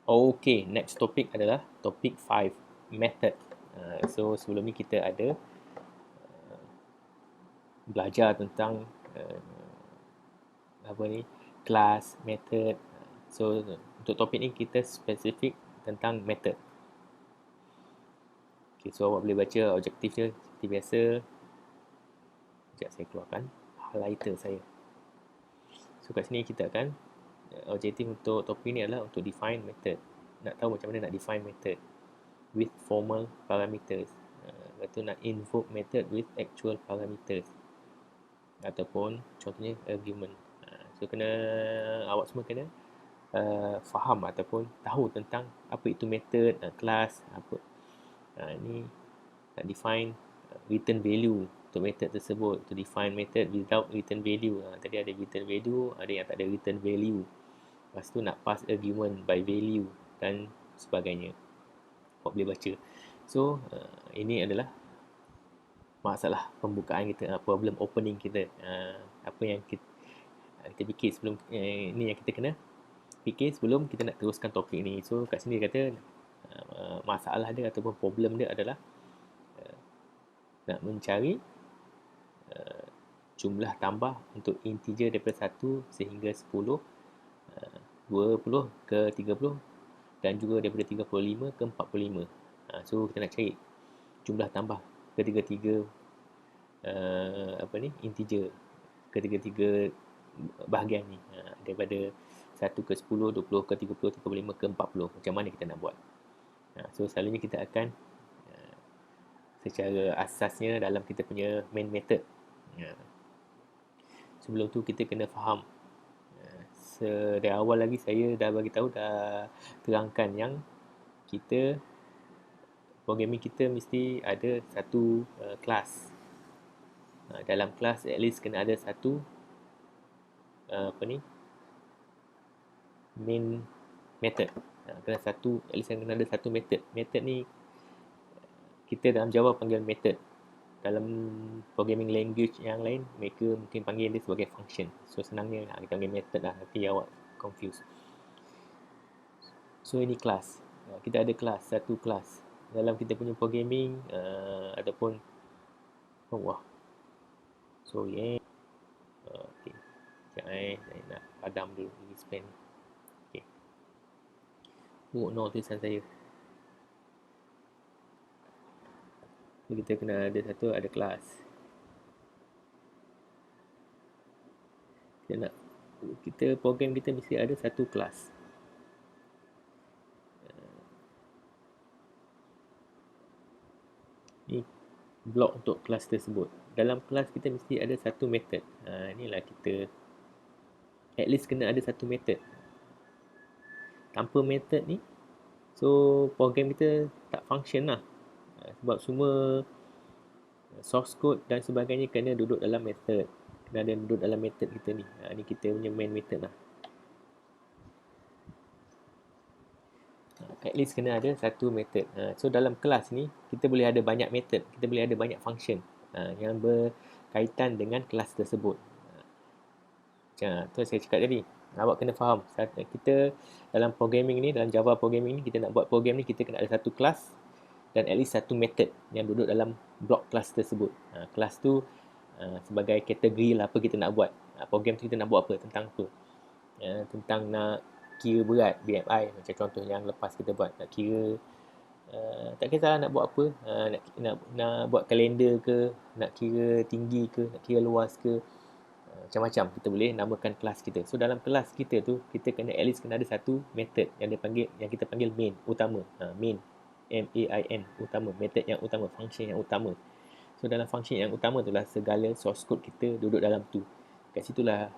Okay, next topic adalah topik 5, method. So sebelum ni kita ada belajar tentang apa ni, kelas, method. So untuk topik ni kita spesifik tentang method. Okay, so awak boleh baca objektif dia seperti biasa. Sekejap saya keluarkan highlighter saya. So kat sini kita akan objektif untuk topik ni adalah untuk define method. Nak tahu macam mana nak define method with formal parameters. Lepas tu nak invoke method with actual parameters. Ataupun contohnya argument. So awak semua kena faham ataupun tahu tentang apa itu method, kelas, apa. Ni nak define return value untuk method tersebut. To define method without return value. Tadi ada return value, ada yang tak ada return value. Lepas tu nak pass argument by value dan sebagainya. Awak boleh baca. So ini adalah masalah pembukaan kita, problem opening kita. Apa yang kita fikir sebelum ni yang kita kena fikir sebelum kita nak teruskan topik ni. So kat sini dia kata masalah dia ataupun problem dia adalah nak mencari jumlah tambah untuk integer daripada 1 sehingga 10, 20 ke 30 dan juga daripada 35 ke 45. So kita nak cari jumlah tambah ketiga-tiga integer, ketiga-tiga bahagian ni, daripada 1 ke 10, 20 ke 30, 35 ke 40. Macam mana kita nak buat? So selalunya kita akan secara asasnya dalam kita punya main method. Sebelum tu kita kena faham. Dari awal lagi saya dah bagi tahu, dah terangkan yang kita programming kita mesti ada satu kelas. Dalam kelas at least kena ada satu main method. Kena satu, at least kena ada satu method. Method ni kita dalam Java panggil method. Dalam programming language yang lain, mereka mungkin panggil dia sebagai function. So senangnya kita panggil method lah, nanti awak confuse. So ini kelas. Kita ada kelas, satu kelas. Dalam kita punya programming ataupun sorry okay. Sekejap saya nak padam dulu display ni. Okay. No tulisan saya. Kita kena ada satu, ada kelas. Kita program kita mesti ada satu kelas. Ni blok untuk kelas tersebut. Dalam kelas kita mesti ada satu method. Inilah kita at least kena ada satu method. Tanpa method ni, so program kita tak function lah. Sebab semua source code dan sebagainya kena duduk dalam method. Kena ada duduk dalam method kita ni. Ni kita punya main method lah. At least kena ada satu method. So dalam kelas ni kita boleh ada banyak method, kita boleh ada banyak function yang berkaitan dengan kelas tersebut. Tu saya cakap tadi, awak kena faham. Kita dalam programming ni, dalam Java programming ni, kita nak buat program ni, kita kena ada satu kelas dan at least satu method yang duduk dalam blok kelas tersebut. Kelas tu sebagai kategori lah apa kita nak buat. Program tu kita nak buat apa, tentang apa. Tentang nak kira berat BMI, macam contoh yang lepas kita buat. Nak kira tak kisahlah nak buat apa, nak buat kalender ke, nak kira tinggi ke, nak kira luas ke, macam-macam kita boleh namakan kelas kita. So dalam kelas kita tu kita kena at least kena ada satu method yang kita panggil main, utama. Main, M-A-I-N, utama, method yang utama, function yang utama. So dalam function yang utama tu lah segala source code kita duduk dalam tu. Kat situlah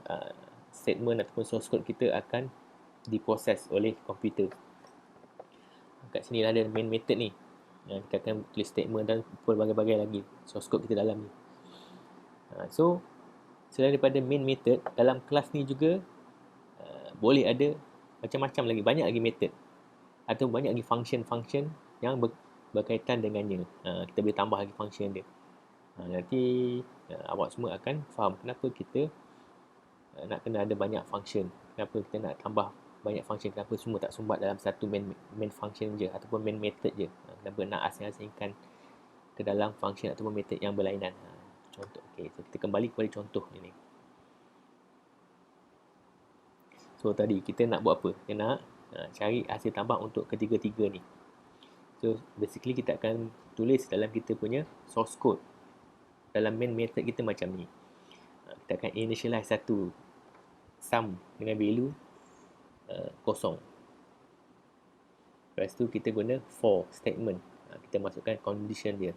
statement ataupun source code kita akan diproses oleh komputer. Kat sini lah ada main method ni. Kita akan tulis statement dan berbagai-bagai lagi source code kita dalam ni. So selain daripada main method, dalam kelas ni juga boleh ada macam-macam lagi, banyak lagi method atau banyak lagi function-function yang berkaitan dengannya. Kita boleh tambah lagi function dia. Nanti awak semua akan faham kenapa kita nak kena ada banyak function, kenapa kita nak tambah banyak function, kenapa semua tak sumbat dalam satu main function je ataupun main method je. Kenapa nak asing-asingkan ke dalam function ataupun method yang berlainan. Contoh, okay, so kita kembali kepada contoh ini. So tadi kita nak buat apa? Kita nak cari hasil tambah untuk ketiga-tiga ni. So basically kita akan tulis dalam kita punya source code dalam main method kita macam ni. Kita akan initialize satu sum dengan value kosong. Lepas tu kita guna for statement. Kita masukkan condition dia.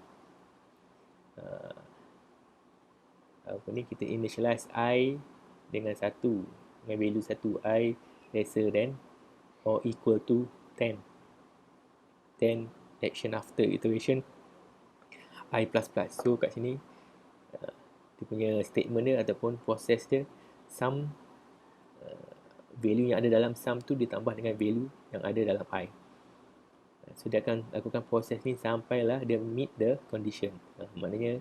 Apa ni, kita initialize I dengan 1 dengan value 1, I lesser than or equal to 10. Then action after iteration I++. So kat sini dia punya statement dia ataupun proses dia, sum value yang ada dalam sum tu ditambah dengan value yang ada dalam I. So dia akan lakukan proses ni sampailah dia meet the condition. Maknanya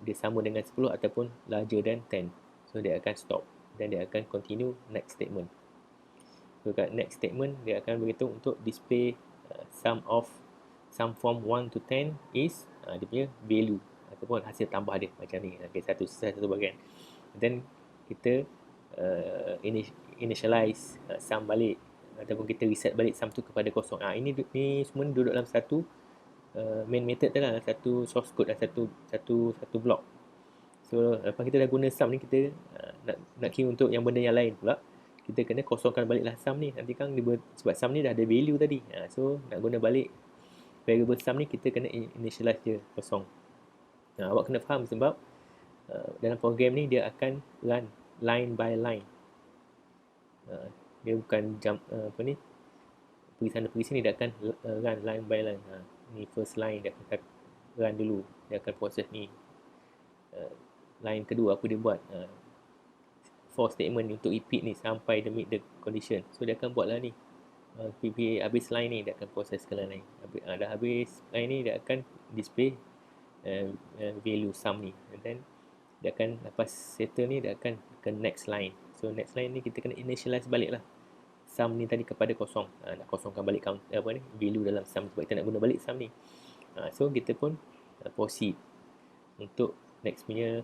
dia sama dengan 10 ataupun larger than 10. So dia akan stop dan dia akan continue next statement. So kat next statement dia akan beritahu untuk display sum from 1 to 10 is dia punya value ataupun hasil tambah dia macam ni. Okay, satu bahagian. Then kita initialize sum balik ataupun kita reset balik sum tu kepada kosong. Ini semua ni duduk dalam satu main method tu lah, satu source code dan satu block. So lepas kita dah guna sum ni, kita nak kira untuk yang benda yang lain pula, kita kena kosongkan baliklah sum ni. Nanti kan sebab sum ni dah ada value tadi, so nak guna balik variable sum ni, kita kena initialize dia kosong. Awak kena faham sebab dalam program ni dia akan run line by line. Dia bukan jump pergi sana pergi sini, dia akan run line by line. Ni first line dia akan run dulu, dia akan proses ni. Line kedua apa dia buat, for statement ni untuk repeat ni sampai dia meet the condition. So dia akan buatlah ni, habis line ni dia akan proses ke line. Dah habis line ni dia akan display value sum ni, and then dia akan lepas settle ni dia akan ke next line. So next line ni kita kena initialize balik lah sum ni tadi kepada kosong. Nak kosongkan balik value dalam sum sebab kita nak guna balik sum ni. So kita pun proceed untuk next punya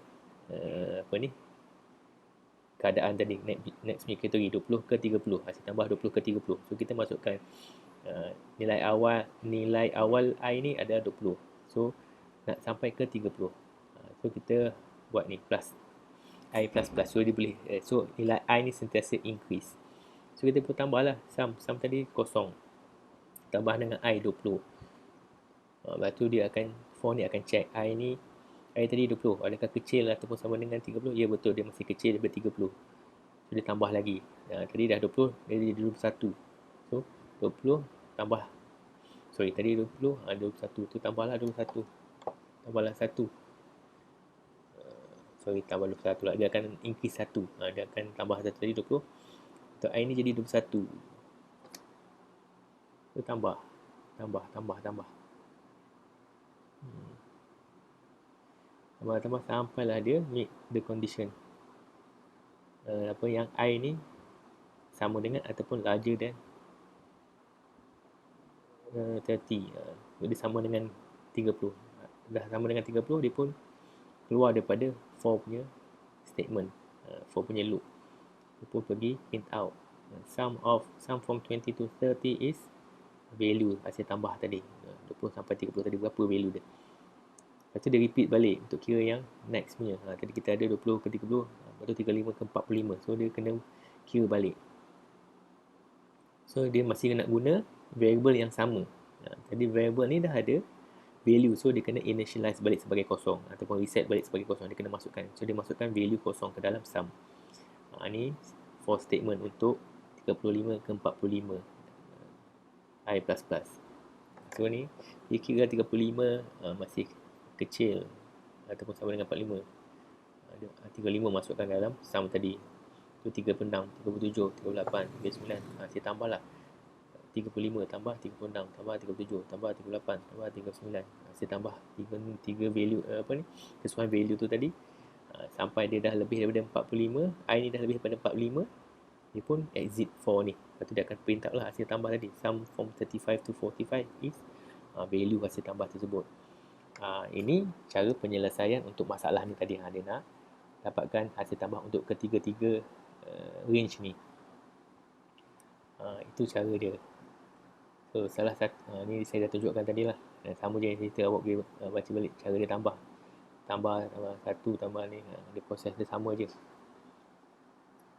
keadaan tadi, next punya kategori 20 ke 30, hasil tambah 20 ke 30. So kita masukkan nilai awal I ni ada 20. So nak sampai ke 30. So kita buat ni plus I++. So dia boleh so nilai I ni sentiasa increase. So kita pun tambahlah sum tadi kosong, tambah dengan I 20. Lepas tu dia akan for ni akan check I tadi 20, adakah kecil ataupun sama dengan 30? Ya betul, dia masih kecil daripada 30. So dia tambah lagi. Tadi dah 20, dia jadi 21. So 20 tambah, sorry tadi 20, 21 tu tambahlah 21. Tambahlah 1. Tambah 21 lah, dia akan increase 1. Dia akan tambah 1 tadi 20. Untuk I ni jadi 21. So tambah sampailah dia meet the condition. Yang I ni sama dengan ataupun larger than 30. Dia sama dengan 30. Dah sama dengan 30, dia pun keluar daripada for punya statement, for punya loop. Dia pun pergi print out sum from 20 to 30 is value, hasil tambah tadi 20 sampai 30 tadi, berapa value dia. Lepas tu dia repeat balik untuk kira yang next punya. Tadi kita ada 20 ke 30, lepas tu 35 ke 45. So dia kena kira balik. So dia masih nak guna variable yang sama. Tadi variable ni dah ada value, so dia kena initialize balik sebagai kosong ataupun reset balik sebagai kosong. Dia kena masukkan, so dia masukkan value kosong ke dalam sum. Ni for statement untuk 35 ke 45 I++. So ni dia kira 35 masih kecil ataupun sama dengan 45. 35 masukkan dalam sum tadi. So 36, 37, 38, 39. Saya tambahlah 35 tambah 36 tambah 37 tambah 38 tambah 39. Saya tambah 3 value kesesuaian value tu tadi sampai dia dah lebih daripada 45. I ni dah lebih daripada 45. dia pun exit 4 ni. Lepas tu dia akan print out lah hasil tambah tadi. Sum from 35 to 45 is value hasil tambah tersebut. Ini cara penyelesaian untuk masalah ni tadi. Dia nak dapatkan hasil tambah untuk ketiga-tiga range ni. Itu cara dia. So salah satu ni saya dah tunjukkan tadi lah. Sama je yang cerita, awak boleh baca balik cara dia tambah satu tambah ni, dia proses dia sama je.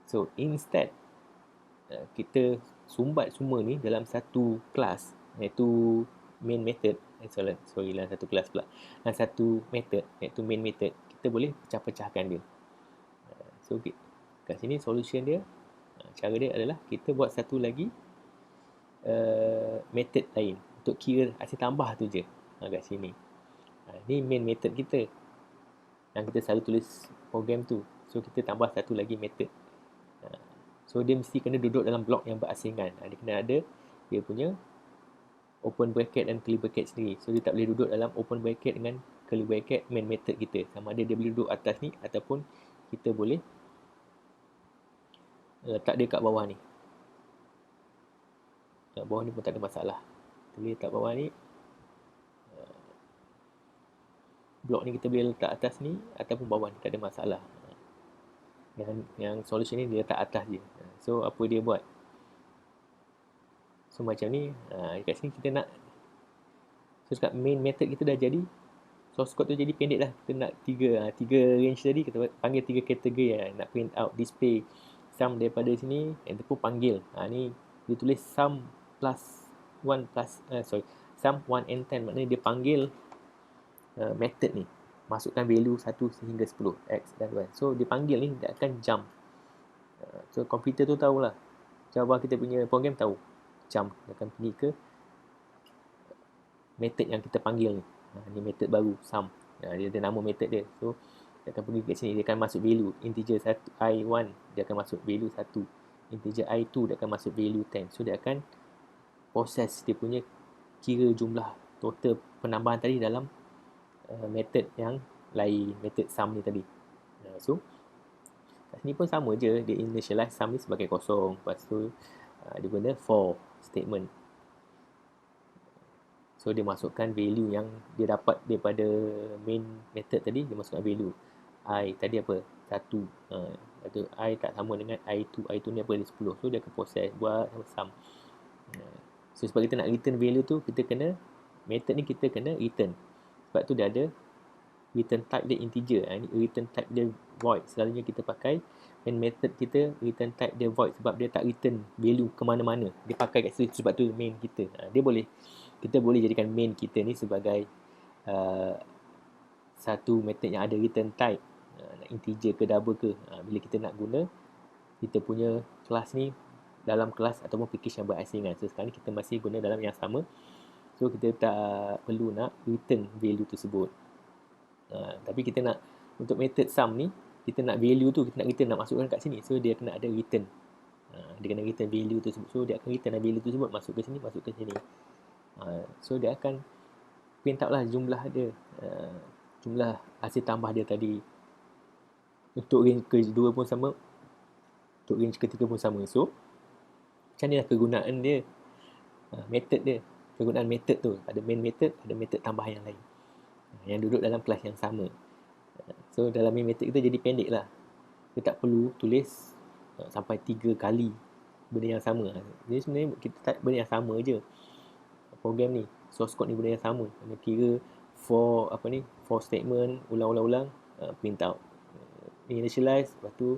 So instead kita sumbat semua ni dalam satu kelas, iaitu main method. Sorry dalam satu kelas pula, dalam satu method iaitu main method, kita boleh pecah-pecahkan dia. So kat sini solution dia, cara dia adalah kita buat satu lagi method lain untuk kira hasil tambah tu je. Kat sini ni main method kita yang kita selalu tulis program tu. So kita tambah satu lagi method. So dia mesti kena duduk dalam blok yang berasingan. Dia kena ada dia punya open bracket dan curly bracket sendiri. So dia tak boleh duduk dalam open bracket dengan curly bracket main method kita. Sama ada dia boleh duduk atas ni ataupun kita boleh letak dia kat bawah ni. Kat bawah ni pun tak ada masalah. Kita boleh letak bawah ni. Blok ni kita boleh letak atas ni ataupun bawah ni, tak ada masalah. Yang solution ni dia letak atas je. So apa dia buat? So macam ni, kat sini kita nak, so kat main method kita dah jadi, source code tu jadi pendek lah. Kita nak tiga range tadi, kita panggil tiga kategori lah. Nak print out, display sum daripada sini, and pun panggil. Ni dia tulis sum plus 1 plus, sum 1 and 10. Maknanya dia panggil method ni, masukkan value 1 sehingga 10, X dan Y. So dia panggil ni, dia akan jump. So komputer tu tahulah, Java kita punya program tahu jump, dia akan pergi ke method yang kita panggil ni. Ni method baru, sum. Dia ada nama method dia. So dia akan pergi ke sini, dia akan masuk value integer 1, I1, dia akan masuk value 1, integer I2, dia akan masuk value 10. So dia akan proses dia punya kira jumlah total penambahan tadi dalam method yang lain, method sum ni tadi. So kat sini pun sama je, dia initialize sum ni sebagai kosong. Lepas tu dia guna for statement. So dia masukkan value yang dia dapat daripada main method tadi, dia masukkan value. I tadi apa? 1. Atau I tak sama dengan I2. I2 ni apa? Dia 10. So dia akan proses, buat sum. So sebab kita nak return value tu, kita kena, method ni kita kena return. Sebab tu dia ada return type dia integer. Ini return type dia void. Selalunya kita pakai main method kita, return type dia void sebab dia tak return value ke mana-mana. Dia pakai kat situ, sebab tu main kita. Kita boleh jadikan main kita ni sebagai satu method yang ada return type, integer ke double ke. Bila kita nak guna kita punya kelas ni dalam kelas ataupun package yang berasingan. So sekarang ni kita masih guna dalam yang sama. So kita tak perlu nak return value tersebut. Tapi kita nak, untuk method sum ni, kita nak value tu, kita nak return, nak masukkan kat sini. So dia kena ada return. Dia kena return value tersebut. So dia akan return value tersebut, masuk ke sini, masuk ke sini. So dia akan print out lah jumlah dia, jumlah hasil tambah dia tadi. Untuk range kedua pun sama, untuk range ketiga pun sama. So macam ni lah kegunaan dia, method dia. Kegunaan method tu, ada main method, ada method tambah yang lain yang duduk dalam kelas yang sama. So dalam main method kita jadi pendek lah. Kita tak perlu tulis sampai 3 kali benda yang sama. Jadi sebenarnya kita tak benda yang sama je. Program ni, source code ni benda yang sama. Kira for statement, ulang-ulang, print out. Initialize, lepas tu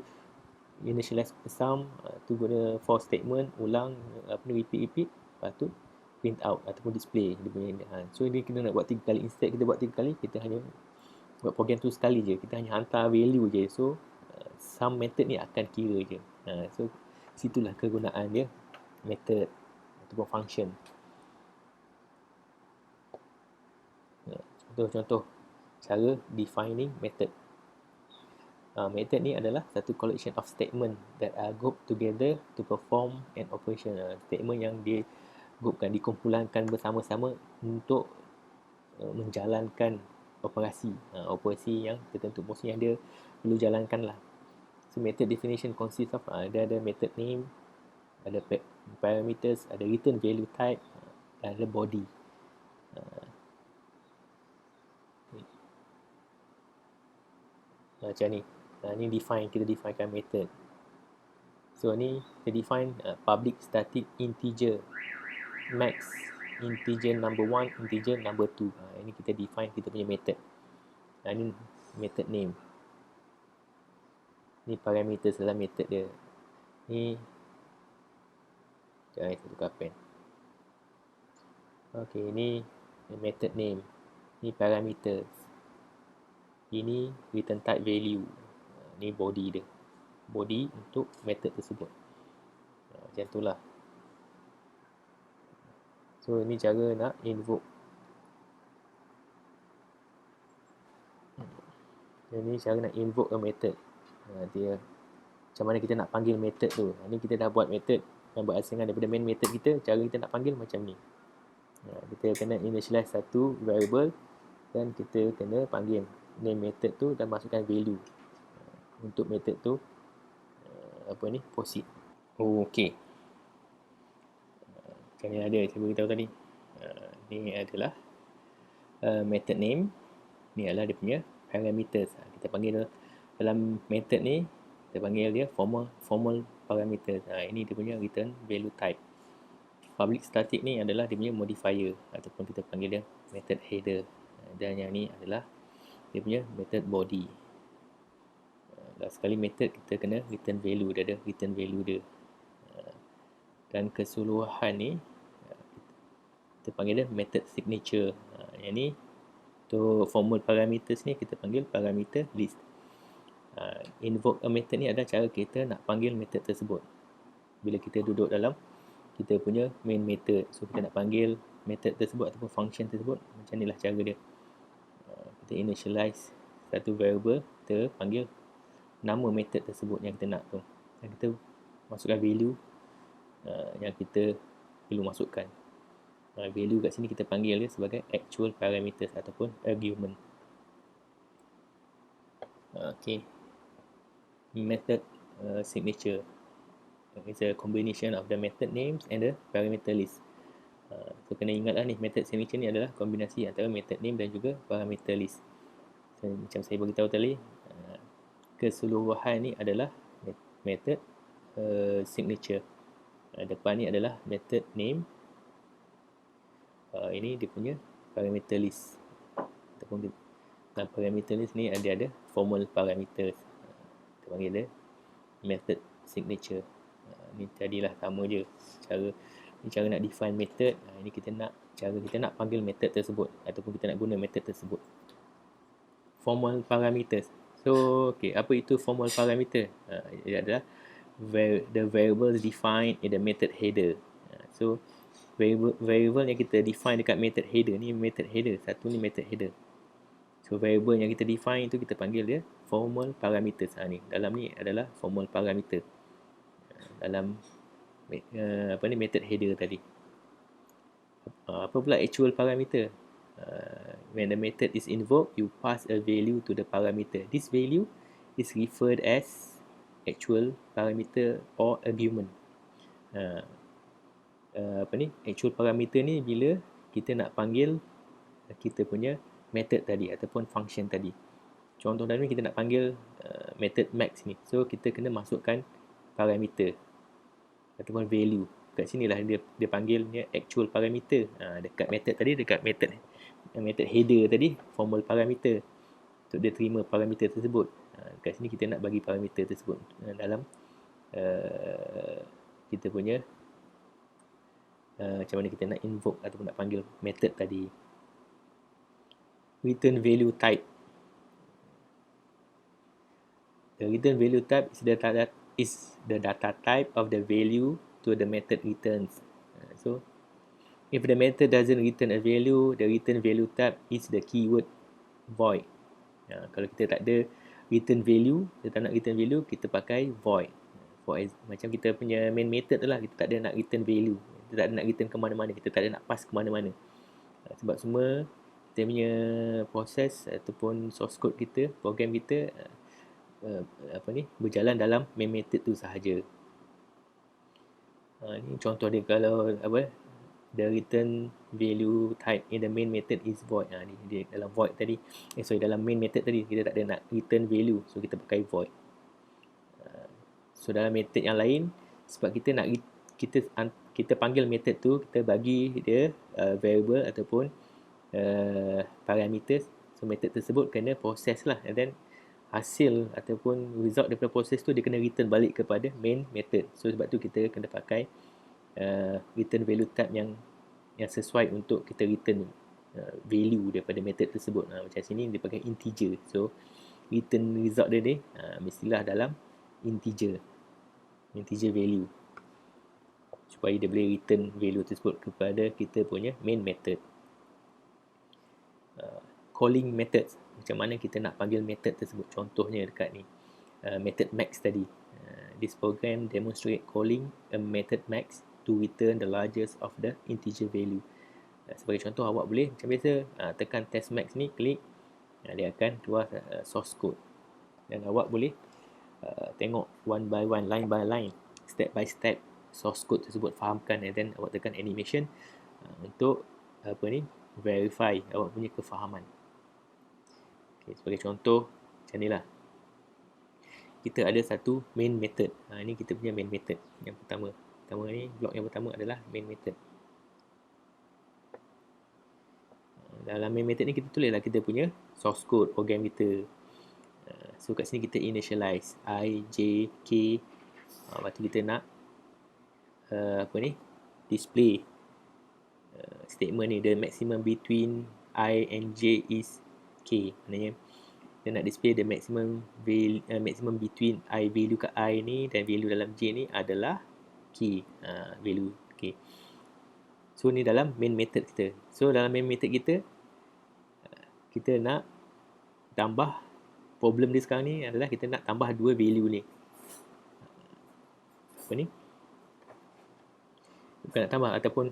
initialize sum, tu guna for statement, ulang, repeat, lepas tu print out ataupun display dia punya. So ni kita nak buat 3 kali. Instead kita buat 3 kali, kita hanya buat program tu sekali je. Kita hanya hantar value je. So sum method ni akan kira je. So situlah kegunaan dia method ataupun function. Contoh cara defining method. Method ni adalah satu collection of statement that are grouped together to perform an operation. Statement yang dia dikumpulankan bersama-sama untuk menjalankan operasi yang tertentu, maksudnya yang dia perlu jalankan lah. So So method definition consists of dia ada method name, ada parameters, ada return value type, dan ada body. Macam ni. Ni kita definekan method. So ni kita define public static integer max, integer number 1, integer number 2. Ini kita define kita punya method. Ni method name. Ni parameter dalam method dia. Ni jangan saya tukar pen. Okey, ni method name. Ni parameters. Ini return type value. Ni body dia. Body untuk method tersebut. Macam itulah. So ini cara nak invoke. Ini cara nak invoke a method. Dia macam mana kita nak panggil method tu. Ni kita dah buat method yang berasingan daripada main method kita. Cara kita nak panggil macam ni. Kita kena initialize satu variable dan kita kena panggil name method tu dan masukkan value untuk method tu proceed. Okey. Macam ni ada saya beritahu tadi. Ni adalah method name. Ni adalah dia punya parameters. Kita panggil dalam method ni kita panggil dia formal parameters. Ini dia punya return value type. Public static ni adalah dia punya modifier ataupun kita panggil dia method header. Dan yang ni adalah dia punya method body. Last sekali method kita kena return value, dia ada return value dia. Dan keseluruhan ni kita panggil dia method signature. Yang ni untuk formal parameters ni kita panggil parameter list. Invoke a method ni adalah cara kita nak panggil method tersebut. Bila kita duduk dalam kita punya main method, so kita nak panggil method tersebut ataupun function tersebut, macam inilah cara dia. Kita initialize satu variable, kita panggil nama method tersebut yang kita nak tu, dan kita masukkan value yang kita perlu masukkan. Value kat sini kita panggil dia sebagai actual parameters ataupun argument. Okay, method signature is a combination of the method names and the parameter list. So kena ingatlah ni, method signature ni adalah kombinasi antara method name dan juga parameter list. So, macam saya beritahu tadi, keseluruhan ni adalah method signature. Depan ni adalah method name. Ini dia punya parameter list. Ataupun dalam parameter list ni ada formal parameters. Kita panggil dia method signature. Ni jadilah sama je cara nak define method. Ini cara kita nak panggil method tersebut ataupun kita nak guna method tersebut. Formal parameters. So, okay, apa itu formal parameter? Ia adalah the variables defined in the method header. So, variable yang kita define dekat method header ni method header. Satu ni method header. So, variable yang kita define itu kita panggil dia formal parameters. Ni dalam ni adalah formal parameter. Dalam method header tadi. Apa pula actual parameter? When the method is invoked, you pass a value to the parameter. This value is referred as actual parameter or argument. Actual parameter ni bila kita nak panggil kita punya method tadi ataupun function tadi. Contoh tadi kita nak panggil method max ni. So kita kena masukkan parameter ataupun value. Kat sinilah dia panggil ni actual parameter. Dekat method tadi, dekat method header tadi, formal parameter. Untuk dia terima parameter tersebut. Kat sini kita nak bagi parameter tersebut dalam kita punya macam mana kita nak invoke ataupun nak panggil method tadi. Return value type. The return value type is the data type of the value to the method returns. So, if the method doesn't return a value, the return value type is the keyword void. Kalau kita tak ada return value, kita tak nak return value, kita pakai void. Macam kita punya main method tu lah, kita tak ada nak return value. Kita tak ada nak return ke mana-mana, kita tak ada nak pass ke mana-mana. Sebab semua kita punya proses ataupun source code kita, program kita berjalan dalam main method tu sahaja. Ni contoh dia, kalau the return value type in the main method is void. Ni dia dalam void tadi, dalam main method tadi kita tak ada nak return value, so kita pakai void. So dalam method yang lain, sebab kita panggil method tu, kita bagi dia variable ataupun parameters. So method tersebut kena proses lah, and then hasil ataupun result daripada proses tu dia kena return balik kepada main method. So sebab tu kita kena pakai return value type yang sesuai untuk kita return value daripada method tersebut. Macam sini dia pakai integer, so return result dia ni mestilah dalam integer value, supaya dia boleh return value tersebut kepada kita punya main method. Calling methods, macam mana kita nak panggil method tersebut. Contohnya dekat ni, method max tadi. This program demonstrate calling a method max to return the largest of the integer value. Sebagai contoh, awak boleh macam biasa tekan test max ni, klik, dia akan keluar source code, dan awak boleh tengok one by one, line by line, step by step source code tersebut, fahamkan, and then awak tekan animation untuk verify awak punya kefahaman. Sebagai contoh macam ni lah, kita ada satu main method. Ini kita punya main method yang pertama ni, blok yang pertama adalah main method. Dalam main method ni kita tulislah kita punya source code program kita. So kat sini kita initialize I, J, K. Lepas tu kita nak display statement ni, the maximum between I and J is K. Maknanya kita nak display the maximum between I, value kat I ni, dan value dalam J ni adalah K, value K. So ni dalam main method kita. So dalam main method kita nak tambah, problem dia sekarang ni adalah kita nak tambah dua value ni. Bukan nak tambah, ataupun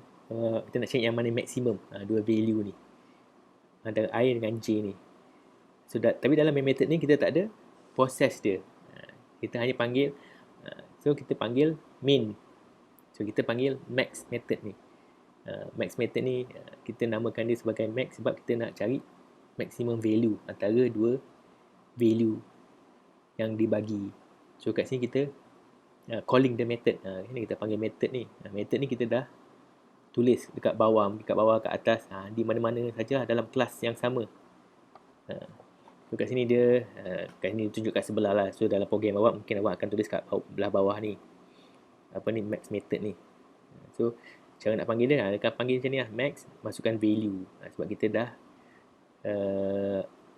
kita nak change yang mana maximum, dua value ni antara I dengan J ni. So tapi dalam main method ni kita tak ada proses dia. Kita hanya panggil, so kita panggil main. So kita panggil max method ni. Max method ni kita namakan dia sebagai max sebab kita nak cari maximum value antara dua value yang dibagi. So kat sini kita calling the method. Ini kita panggil method ni. Method ni kita dah tulis dekat bawah, kat atas, di mana-mana saja dalam kelas yang sama. So kat sini dia kat sini tunjuk kat sebelah lah. So dalam program awak mungkin awak akan tulis kat belah bawah ni, max method ni. So cara nak panggil dia, akan panggil macam ni lah, max, masukkan value. Sebab kita dah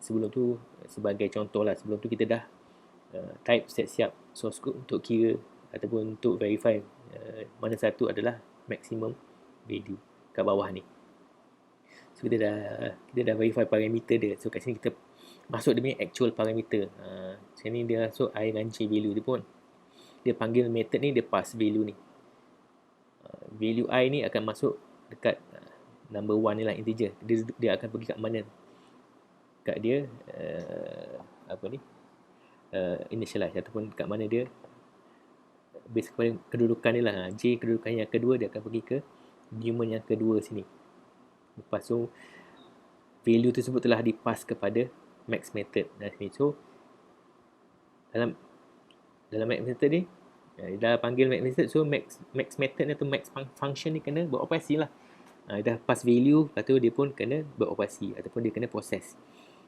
sebelum tu, sebagai contoh lah, sebelum tu kita dah type siap source code untuk kira ataupun untuk verify mana satu adalah maximum value kat bawah ni. So kita dah verify parameter dia. So kat sini kita masuk dia punya actual parameter. Sini dia masuk I dan J value dia pun. Dia panggil method ni, dia pass value ni. Value I ni akan masuk dekat number 1 ni lah, integer. Dia akan pergi kat mana? Kat dia initialize, ataupun kat mana dia base kepada kedudukan dia lah. J kedudukan yang kedua, dia akan pergi ke argument yang kedua sini. Lepas tu value tersebut telah dipass kepada max method dari sini. So dalam max method ni dah panggil max method, so max method ni atau max function ni kena beroperasi lah. Dah pass value, lepas tu dia pun kena beroperasi ataupun dia kena proses.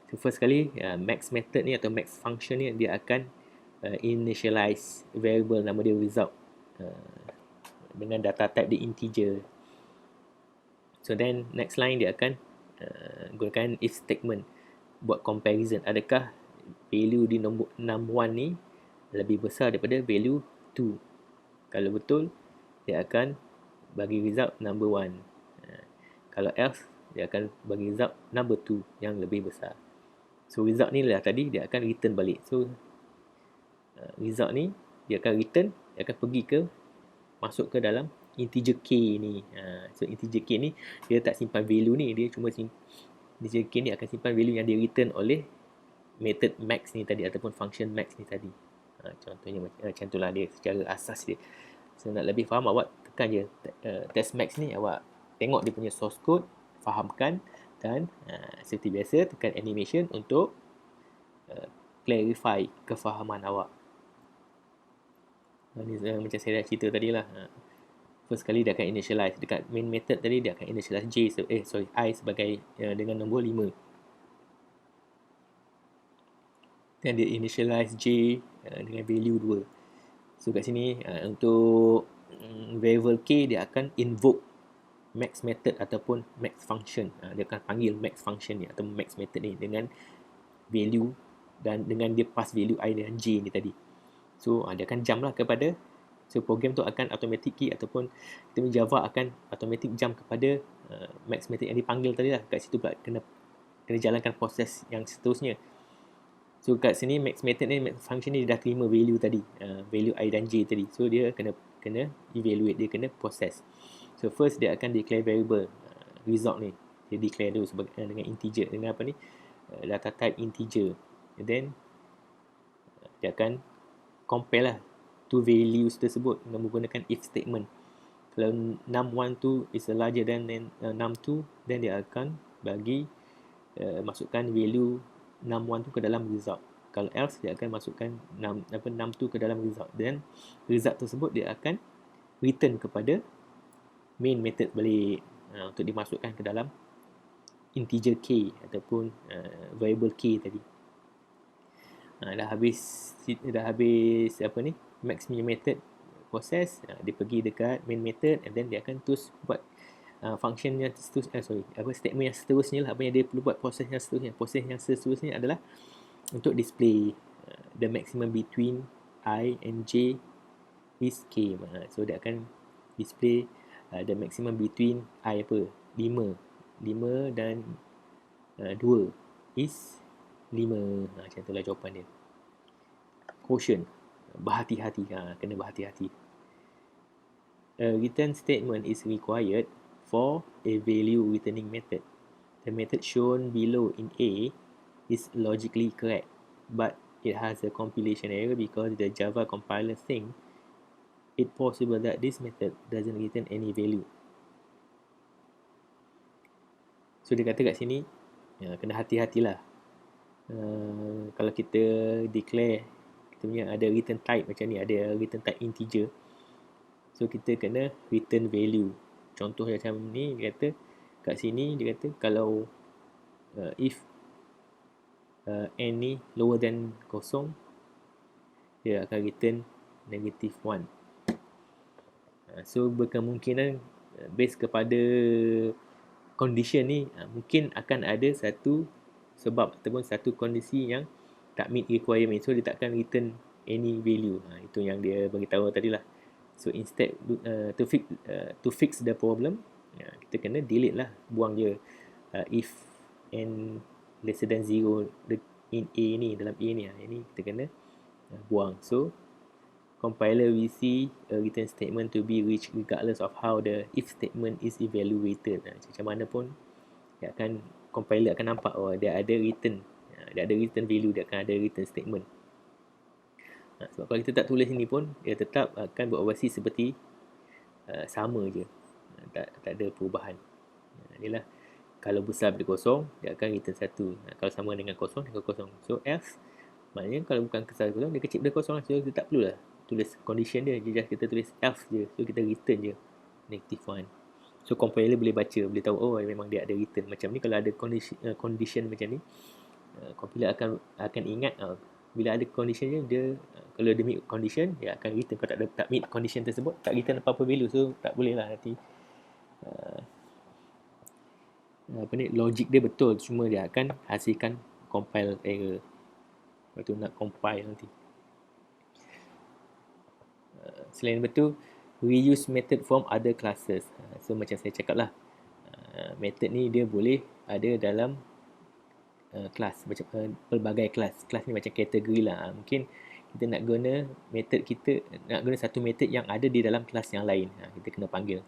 So first kali max method ni atau max function ni dia akan initialize variable nama dia result dengan data type dia integer. So then next line dia akan gunakan if statement buat comparison, adakah value di nombor 61 ni lebih besar daripada value 2. Kalau betul, dia akan bagi result number 1. Kalau else, dia akan bagi result number 2 yang lebih besar. So result ni lah tadi dia akan return balik. So result ni dia akan return, dia akan pergi ke, masuk ke dalam integer K ni. So integer K ni dia tak simpan value ni, dia cuma integer K ni akan simpan value yang di return oleh method max ni tadi ataupun function max ni tadi. Contohnya macam itulah dia secara asas dia. So nak lebih faham, awak tekan je test max ni, awak tengok dia punya source code, fahamkan, dan seperti biasa tekan animation untuk clarify kefahaman awak. Ni macam saya dah cerita tadi lah. First kali dia akan initialize dekat main method tadi, dia akan initialize I sebagai dengan nombor 5. Dan dia initialize J dengan value 2. So kat sini untuk variable K, dia akan invoke max method ataupun max function. Dia akan panggil max function ni atau max method ni dengan value, dan dengan dia pass value I dan J ni tadi. So dia akan jump lah kepada, so program tu akan automatically ataupun kita Java akan automatic jump kepada max method yang dipanggil tadi lah. Kat situ pula kena jalankan proses yang seterusnya. So kat sini max method ni, max function ni, dia dah terima value tadi, value I dan J tadi. So dia kena evaluate, dia kena process. So first dia akan declare variable result ni, dia declare dulu sebagai dengan integer, dengan apa ni, data type integer. And then dia akan compare lah two values tersebut dengan menggunakan if statement. Kalau num1 tu is larger than num2, then dia akan bagi masukkan value num1 tu ke dalam result. Kalau else, dia akan masukkan num2 ke dalam result. Then result tersebut dia akan return kepada main method balik untuk dimasukkan ke dalam integer K ataupun variable K tadi. Dah habis apa ni, max punya method proses, dia pergi dekat main method, and then dia akan terus buat function yang statement yang seterusnya lah, apa yang dia perlu buat. Proses yang seterusnya adalah untuk display the maximum between I and J is K. So dia akan display the maximum between I 5 dan 2 is 5. Macam itulah jawapan dia. Caution, berhati-hati, kena berhati-hati. A return statement is required for a value returning method. The method shown below in A is logically correct, but it has a compilation error because the Java compiler thinks it possible that this method doesn't return any value. So dia kata kat sini, kena hati-hatilah. Kalau kita declare, kita punya ada return type macam ni, ada return type integer, so kita kena return value. Contoh macam ni, dia kata kat sini, dia kata kalau if n ni lower than 0, dia akan return -1. So berkemungkinan based kepada condition ni, mungkin akan ada satu sebab ataupun satu kondisi yang tak meet requirement, so dia takkan return any value. Itu yang dia beritahu tadi lah. So instead to fix the problem, kita kena delete lah, buang je if n lesser than 0 in A ni, dalam A ni, ini kita kena buang. So compiler will see a return statement to be reached regardless of how the if statement is evaluated. Macam mana pun compiler akan nampak dia ada return value, dia akan ada return statement. Sebab kalau kita tak tulis ini pun, dia tetap akan beroperasi seperti sama je, tak ada perubahan. Inilah, kalau besar daripada 0, dia akan return 1. Kalau sama dengan 0, dengan 0. So else, maknanya kalau bukan besar daripada 0, dia kecil daripada 0 lah. So kita tak perlulah tulis condition dia, kita tulis else je. So kita return je -1. So compiler boleh baca, boleh tahu memang dia ada return. Macam ni, kalau ada condition macam ni, compiler akan ingat bila ada condition dia kalau dia meet condition, dia akan return. Kalau tak meet condition tersebut, tak return apa-apa value. So tak boleh lah nanti logik dia betul, cuma dia akan hasilkan compile error. Lepas tu nak compile nanti. Selain itu, reuse method from other classes. So macam saya cakap lah, method ni dia boleh ada dalam kelas, macam pelbagai kelas. Kelas ni macam kategori lah. Mungkin kita nak guna satu method yang ada di dalam kelas yang lain, kita kena panggil.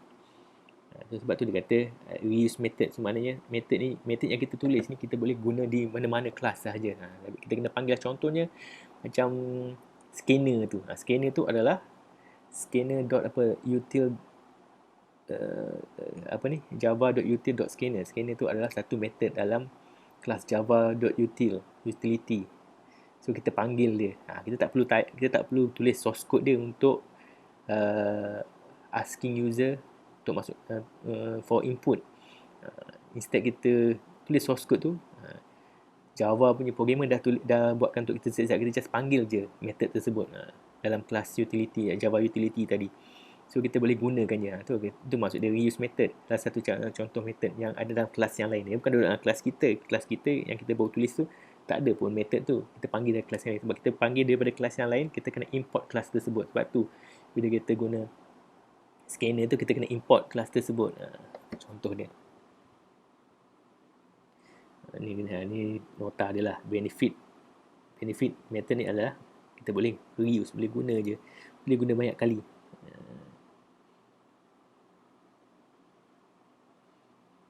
Sebab tu dia kata reuse method. So maknanya method yang kita tulis ni kita boleh guna di mana-mana kelas sahaja. Kita kena panggil contohnya macam scanner tu. Scanner tu adalah scanner dot apa util java.util.scanner. Scanner tu adalah satu method dalam kelas java.utility. So kita panggil dia. Kita tak perlu tulis source code dia untuk asking user untuk masuk for input. Instead kita tulis source code tu, Java punya programmer dah buatkan untuk kita sekejap. Kita just panggil je method tersebut dalam kelas utility, Java utility tadi. So kita boleh gunakannya. Itu maksud dia reuse method. Salah satu contoh method yang ada dalam kelas yang lain. Dia bukan dalam kelas kita. Kelas kita yang kita baru tulis tu tak ada pun method tu. Kita panggil dari kelas yang lain. Sebab kita panggil daripada kelas yang lain, kita kena import kelas tersebut. Sebab tu bila kita guna scanner tu, kita kena import kelas tersebut. Contoh dia. Ni nota dia lah. Benefit method ni adalah kita boleh reuse, boleh guna je. Boleh guna banyak kali.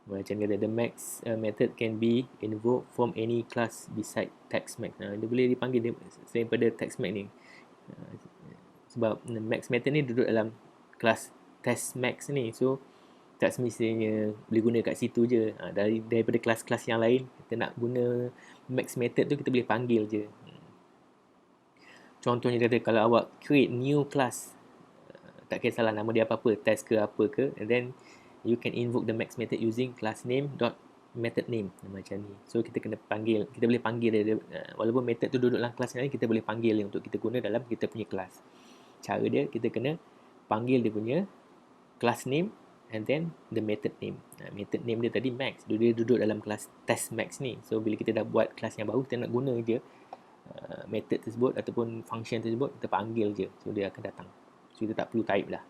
Macam kata the max method can be invoked from any class beside text max. Dia boleh dipanggil selain pada text max ni. Sebab max method ni duduk dalam kelas test max ni. So tak semestinya boleh guna kat situ je. Daripada kelas-kelas yang lain, kita nak guna max method tu, kita boleh panggil je. Contohnya kata kalau awak create new class, tak kisahlah nama dia apa-apa, test ke apa ke, and then you can invoke the max method using class name dot method name macam ni. So kita kena panggil, kita boleh panggil dia, walaupun method tu duduk dalam kelas lain, kita boleh panggil dia untuk kita guna dalam kita punya kelas. Cara dia, kita kena panggil dia punya class name and then the method name. Method name dia tadi max, dia duduk dalam kelas test max ni. So bila kita dah buat kelas yang baru, kita nak guna je method tersebut ataupun function tersebut, kita panggil je. So dia akan datang. So kita tak perlu type lah.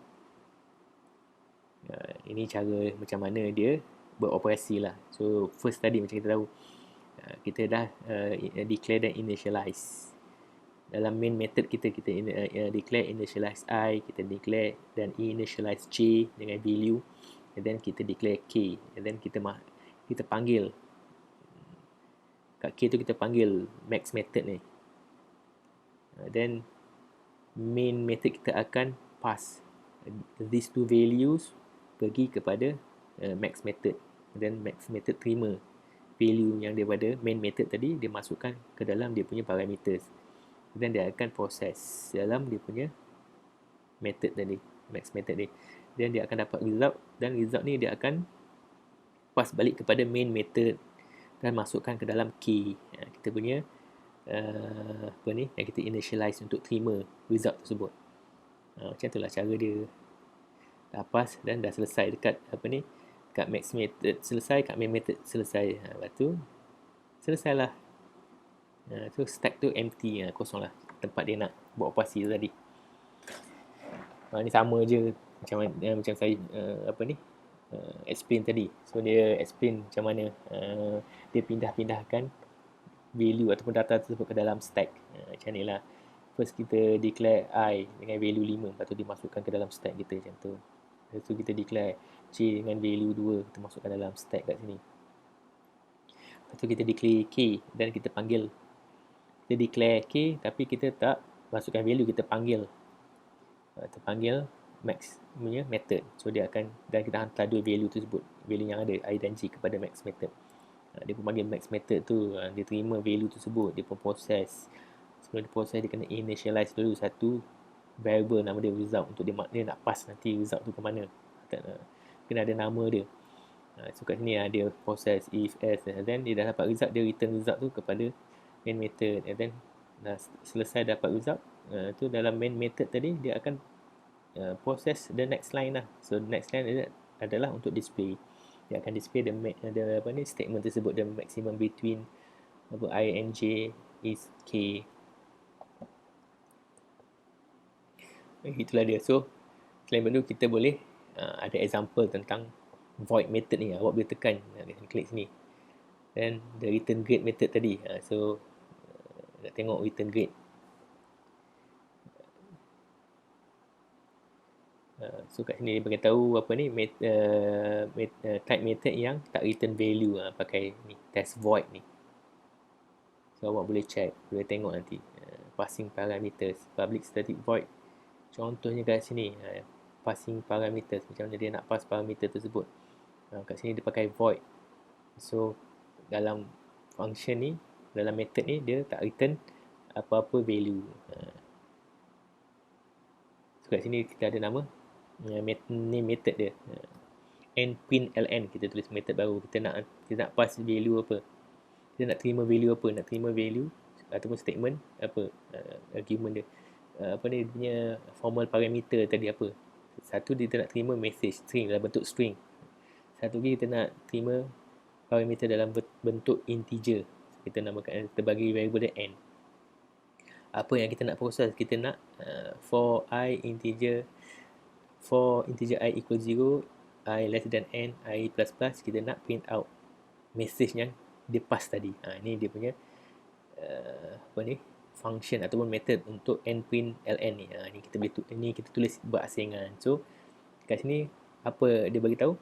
Ini cara macam mana dia beroperasi lah. So first tadi macam kita tahu, kita dah declare dan initialize. Dalam main method kita declare initialize I, kita declare dan initialize J dengan value, and then kita declare K, and then kita panggil kat K tu, kita panggil max method ni. Then main method kita akan pass these two values pergi kepada max method, then max method terima value yang daripada main method tadi, dia masukkan ke dalam dia punya parameters, dan dia akan proses dalam dia punya method tadi, max method ni, dan dia akan dapat result, dan result ni dia akan pass balik kepada main method dan masukkan ke dalam key kita punya yang kita initialize untuk terima result tersebut. Macam itulah cara dia. Dah pass dan dah selesai dekat dekat max method selesai, kat main method selesai. Lepas tu selesailah. So stack tu empty, kosong lah tempat dia nak buat operasi tadi. Ni sama je macam saya explain tadi. So dia explain macam mana dia pindah-pindahkan value ataupun data tersebut ke dalam stack. Macam ni lah. First kita declare I dengan value 5, lepas tu dimasukkan ke dalam stack kita macam tu. Lepas tu kita declare J dengan value 2, kita masukkan dalam stack kat sini. Lepas tu kita declare K dan kita panggil. Kita declare K tapi kita tak masukkan value, kita panggil. Kita panggil max punya method. So dia akan, dan kita hantar dua value tersebut, value yang ada I dan J kepada max method. Dia pun panggil max method tu, dia terima value tersebut, dia pun proses. Sebelum dia proses, dia kena initialize dulu satu variable nama dia result, untuk dia nak pass nanti result tu ke mana. Kena ada nama dia. So kat sini dia proses if else, and then dia dah dapat result, dia return result tu kepada main method, and then dah selesai dapat result tu dalam main method tadi, dia akan proses the next line lah. So next line adalah untuk display. Dia akan display the statement tersebut, the maximum between I and J is K. Itulah dia. So selain itu kita boleh ada example tentang void method ni. Awak boleh tekan, klik sini, dan the return grade method tadi. So nak tengok return grade. So kat sini dia beritahu apa ni type method yang tak return value pakai ni test void ni. So awak boleh check, boleh tengok nanti passing parameters, public static void. Contohnya kat sini passing parameters, macam mana dia nak pass parameter tersebut. Kat sini dia pakai void. So dalam function ni, dalam method ni dia tak return apa-apa value. So kat sini kita ada nama name method dia. nPrintLn, kita tulis method baru. Kita nak pass value apa, kita nak terima value apa, nak terima value ataupun statement apa, argument dia apa ni, dia punya formal parameter tadi apa. Satu dia nak terima message string dalam bentuk string, satu lagi kita nak terima parameter dalam bentuk integer. Kita namakan, kita bagi variable dia n. Apa yang kita nak proses, kita nak for integer I equal 0, I less than n, I plus plus, kita nak print out message yang dia pass tadi. Ini dia punya apa ni, function ataupun method untuk nPrintLn ni. Ni kita boleh kita tulis berasingan. So kat sini apa dia bagi tahu,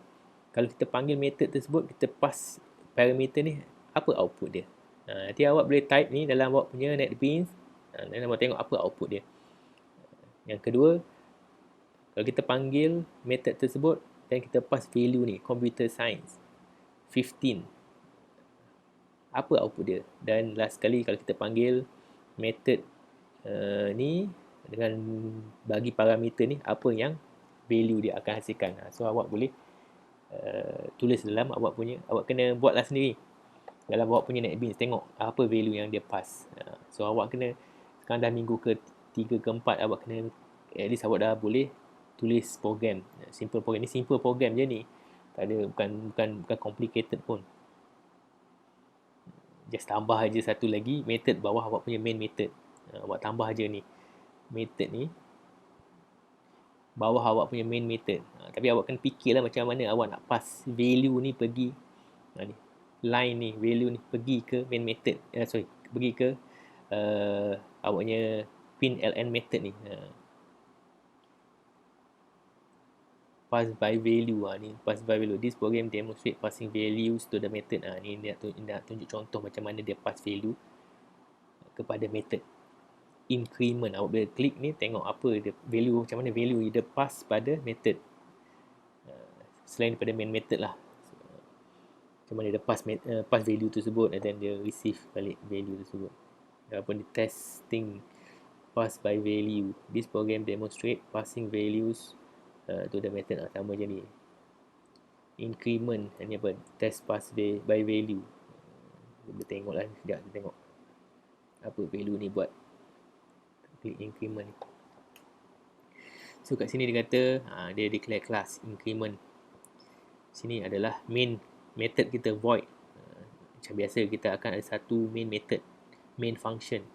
kalau kita panggil method tersebut, kita pass parameter ni, apa output dia. Nanti awak boleh type ni dalam awak punya NetBeans, dan awak tengok apa output dia. Yang kedua, kalau kita panggil method tersebut dan kita pass value ni, computer science 15, apa output dia. Dan last sekali, kalau kita panggil method ni dengan bagi parameter ni, apa yang value dia akan hasilkan. So awak boleh tulis dalam awak punya, awak kena buatlah sendiri dalam awak punya NetBeans, tengok apa value yang dia pass. So awak kena, sekarang dah minggu ke-3 ke-4, awak kena at least awak dah boleh tulis program, simple program. Ni simple program je ni, tak ada, bukan complicated pun. Just tambah aja satu lagi method bawah awak punya main method. Awak tambah aja ni method ni bawah awak punya main method. Tapi awak kena fikirlah macam mana awak nak pass value ni pergi ni, line ni, value ni pergi ke main method, pergi ke awak punya println method ni. Pass by value ni, pass by value. This program demonstrate passing values to the method. Ni nak tunjuk contoh macam mana dia pass value kepada method. Increment, awak boleh klik ni, tengok apa dia value, macam mana value dia pass pada method selain pada main method lah. Macam mana dia pass value tersebut, and then dia receive balik value tersebut. Ataupun di testing pass by value. This program demonstrate passing values to the method. Sama je ni. Increment, ni apa, test pass by value. Kita tengok lah sekejap, kita tengok apa value ni buat. Klik increment ni. So kat sini dia kata dia declare class increment. Sini adalah main method kita, void. Macam biasa kita akan ada satu main method, main function.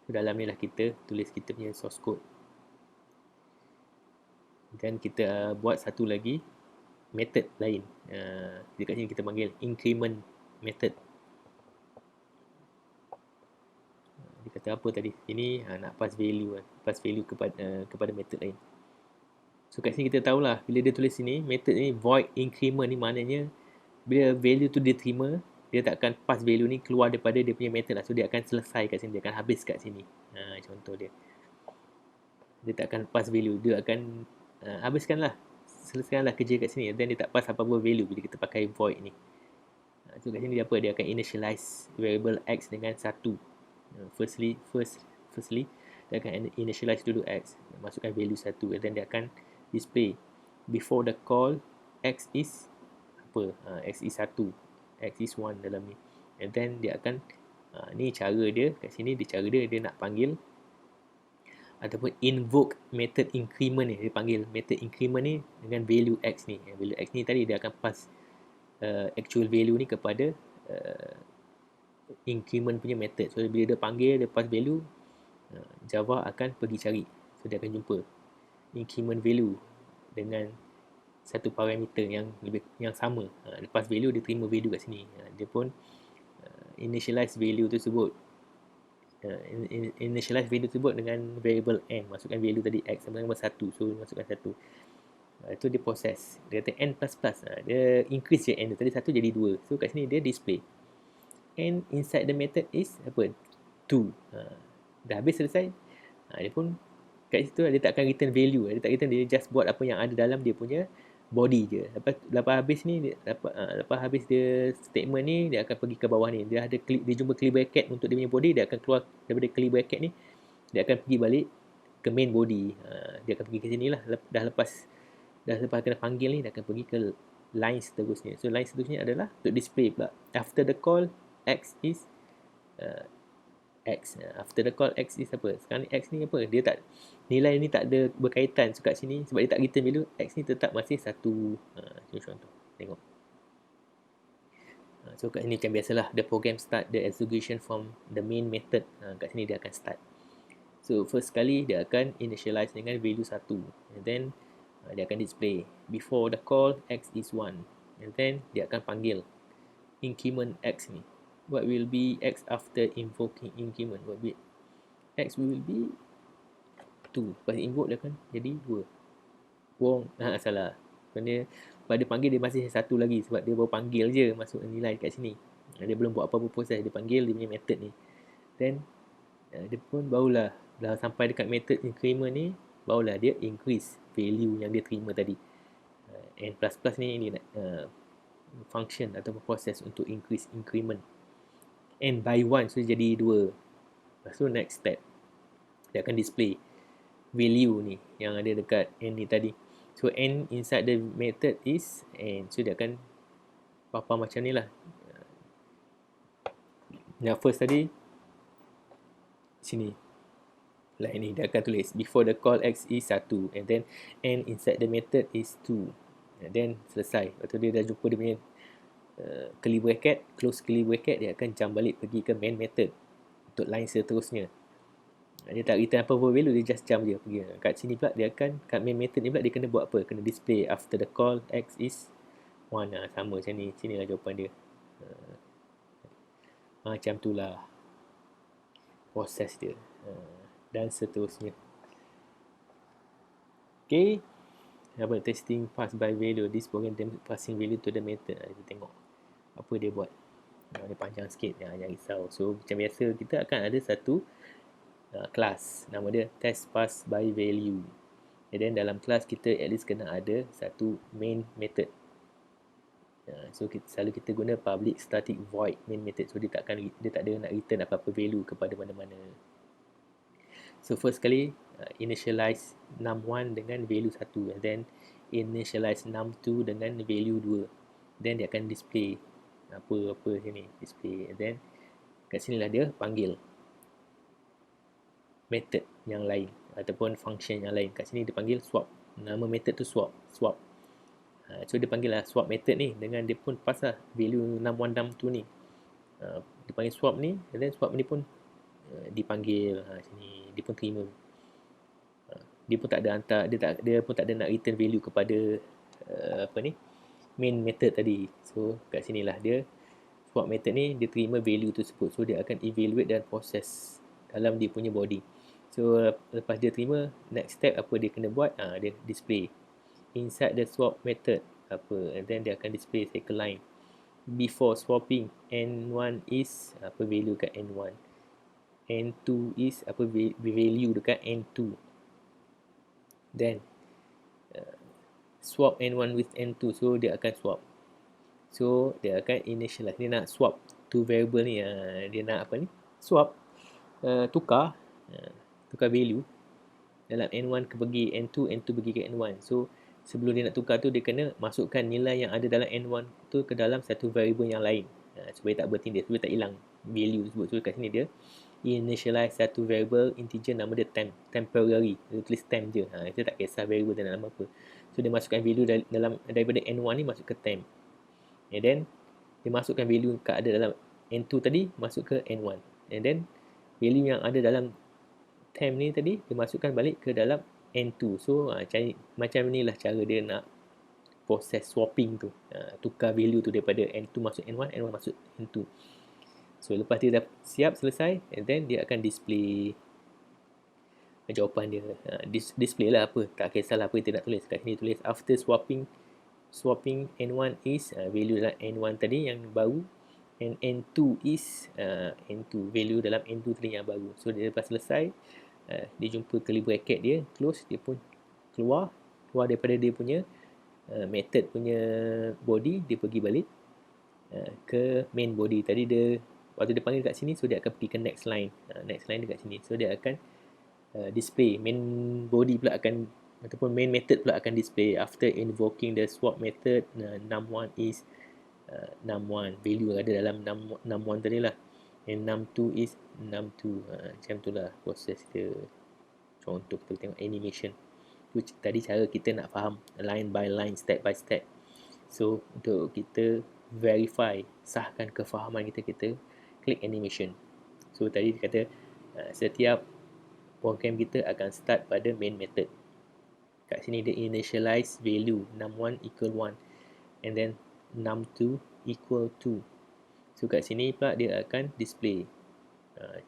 So dalam ni lah kita tulis kita punya source code. Dan kita buat satu lagi method lain. Dekat sini kita panggil increment method. Dia kata apa tadi? Ini nak pass value kepada method lain. So kat sini kita tahulah, bila dia tulis sini method ni void increment ni, maknanya bila value tu dia terima, dia tak akan pass value ni keluar daripada dia punya method lah. So dia akan selesai kat sini, dia akan habis kat sini. Contoh dia tak akan pass value, dia akan habiskanlah, selesaikanlah kerja kat sini, dan dia tak pass apa-apa value bila kita pakai void ni. So kat sini dia apa, dia akan initialize variable x dengan 1. Firstly dia akan initialize dulu x, masukkan value 1, dan dia akan display before the call x is apa, x is 1, x is 1 dalam ni. And then dia akan ni cara dia kat sini, dia nak panggil ataupun invoke method increment ni. Dia panggil method increment ni dengan value x ni. Value x ni tadi dia akan pass actual value ni kepada increment punya method. So bila dia panggil, dia pass value, Java akan pergi cari. So dia akan jumpa increment value dengan satu parameter yang sama. Lepas value, dia terima value kat sini. Dia pun initialize value tersebut. Initialize value tersebut dengan variable n. Masukkan value tadi x sama dengan 1. So masukkan 1. Itu dia proses. Dia kata n plus plus. Dia increase je n tu. Tadi 1 jadi 2. So kat sini dia display. And inside the method is apa? 2. Dah habis selesai. Dia pun kat situ dia tak akan return value. Dia tak return, dia just buat apa yang ada dalam dia punya body je. Lepas habis ni, lepas habis dia statement ni, dia akan pergi ke bawah ni. Dia jumpa curly bracket untuk dia punya body, dia akan keluar daripada curly bracket ni. Dia akan pergi balik ke main body. Dia akan pergi ke sini lah. Dah lepas kena panggil ni, dia akan pergi ke line seterusnya. So line seterusnya adalah untuk display pula. After the call, X is X. After the call, X is apa? Sekarang ni X ni apa? Dia tak, nilai ni tak ada berkaitan. So kat sini, sebab dia tak return value, X ni tetap masih 1. Contoh. Tengok. So kat sini macam biasalah, the program start the execution from the main method. Kat sini dia akan start. So first kali dia akan initialize dengan value 1. And then dia akan display. Before the call, X is 1. And then dia akan panggil increment X ni. What will be X after invoking increment? What will be X will be 2. Lepas invoke dia akan jadi 2. Wrong. Salah. Lepas dia panggil dia masih 1 lagi. Sebab dia baru panggil je masuk nilai kat sini. Dia belum buat apa-apa proses. Dia panggil dia punya method ni. Then dia pun barulah dah sampai dekat method increment ni, barulah dia increase value yang dia terima tadi. N++ ni function atau proses untuk increase increment. N by 1, so jadi 2. Lepas tu next step, dia akan display value ni yang ada dekat N ni tadi. So N inside the method is N. So dia akan papa macam ni lah. Yang first tadi sini lah, ini dia akan tulis before the call X is 1, and then N inside the method is 2, and then selesai. Lepas tu dia dah jumpa dia punya curly bracket, close curly bracket, dia akan jump balik pergi ke main method untuk line seterusnya. Dia tak return apa-apa value, dia just jump je pergi. Kat sini pula dia akan, kat main method ni pula dia kena buat apa? Kena display after the call X is 1. Sama macam ni. Sinilah jawapan dia. Macam tu lah proses dia. Dan seterusnya. Okay. Apa? Testing pass by value. This program passing value to the method. Kita tengok apa dia buat. Dia panjang sikit. Jangan risau. So macam biasa kita akan ada satu kelas. Nama dia test pass by value. And then dalam kelas kita at least kena ada satu main method. So selalu kita guna public static void main method. So dia tak ada nak return apa-apa value kepada mana-mana. So first kali initialize num1 dengan value 1, and then initialize num2 dengan value 2. Then dia akan display apa-apa sini, display. And then kat sinilah dia panggil method yang lain ataupun function yang lain. Kat sini dia panggil swap. Nama method tu swap. So dia panggil lah swap method ni, dengan dia pun pass lah value num1 num2 ni. Dia panggil swap ni, and then swap ni pun dipanggil sini, dia pun terima. Dia pun tak ada hantar, dia pun tak ada nak return value kepada main method tadi. So kat sinilah dia swap method ni, dia terima value tersebut. So dia akan evaluate dan proses dalam dia punya body. So lepas dia terima, next step apa dia kena buat? Dia display inside the swap method apa, and then dia akan display cycle line. Before swapping, n1 is apa value kat n1, n2 is apa value dekat n2. Then swap n1 with n2, so dia akan swap. So dia akan initialize, dia nak swap two variable ni, dia nak apa ni, swap, tukar value dalam n1 ke pergi n2, n2 pergi ke n1. So sebelum dia nak tukar tu, dia kena masukkan nilai yang ada dalam n1 tu ke dalam satu variable yang lain, supaya tak bertindas, supaya tak hilang value tersebut. So kat sini dia initialize satu variable integer, nama dia temporary. Dia tulis temp je. Kita tak kisah variable dia nak nama apa. So dia masukkan value daripada n1 ni masuk ke temp. And then dia masukkan value yang ada dalam n2 tadi masuk ke n1. And then value yang ada dalam temp ni tadi dia masukkan balik ke dalam n2. So macam inilah cara dia nak proses swapping tu, tukar value tu daripada n2 masuk n1, n1 masuk n2. So lepas dia dah siap selesai, and then dia akan display jawapan dia. Display lah apa, tak kisahlah apa yang dia nak tulis. Kat sini tulis after swapping n1 is value dalam n1 tadi yang baru, and n2 is n2 value dalam n2 tadi yang baru. So dia lepas selesai, dia jumpa curly bracket dia close, dia pun keluar daripada dia punya method punya body. Dia pergi balik ke main body. Tadi dia waktu dia panggil kat sini, so dia akan pergi ke next line. Next line dekat sini, so dia akan display main body pula akan, ataupun main method pula akan display after invoking the swap method. Num1 is num1 value ada dalam num1 tadi lah, and num2 is num2. Macam tu lah proses dia. Contoh kita tengok animation tu, tadi cara kita nak faham line by line, step by step. So untuk kita verify, sahkan kefahaman kita klik animation. So tadi dia kata setiap program kita akan start pada main method. Kat sini dia initialize value num1 equal 1, and then num2 equal 2. So kat sini pula dia akan display.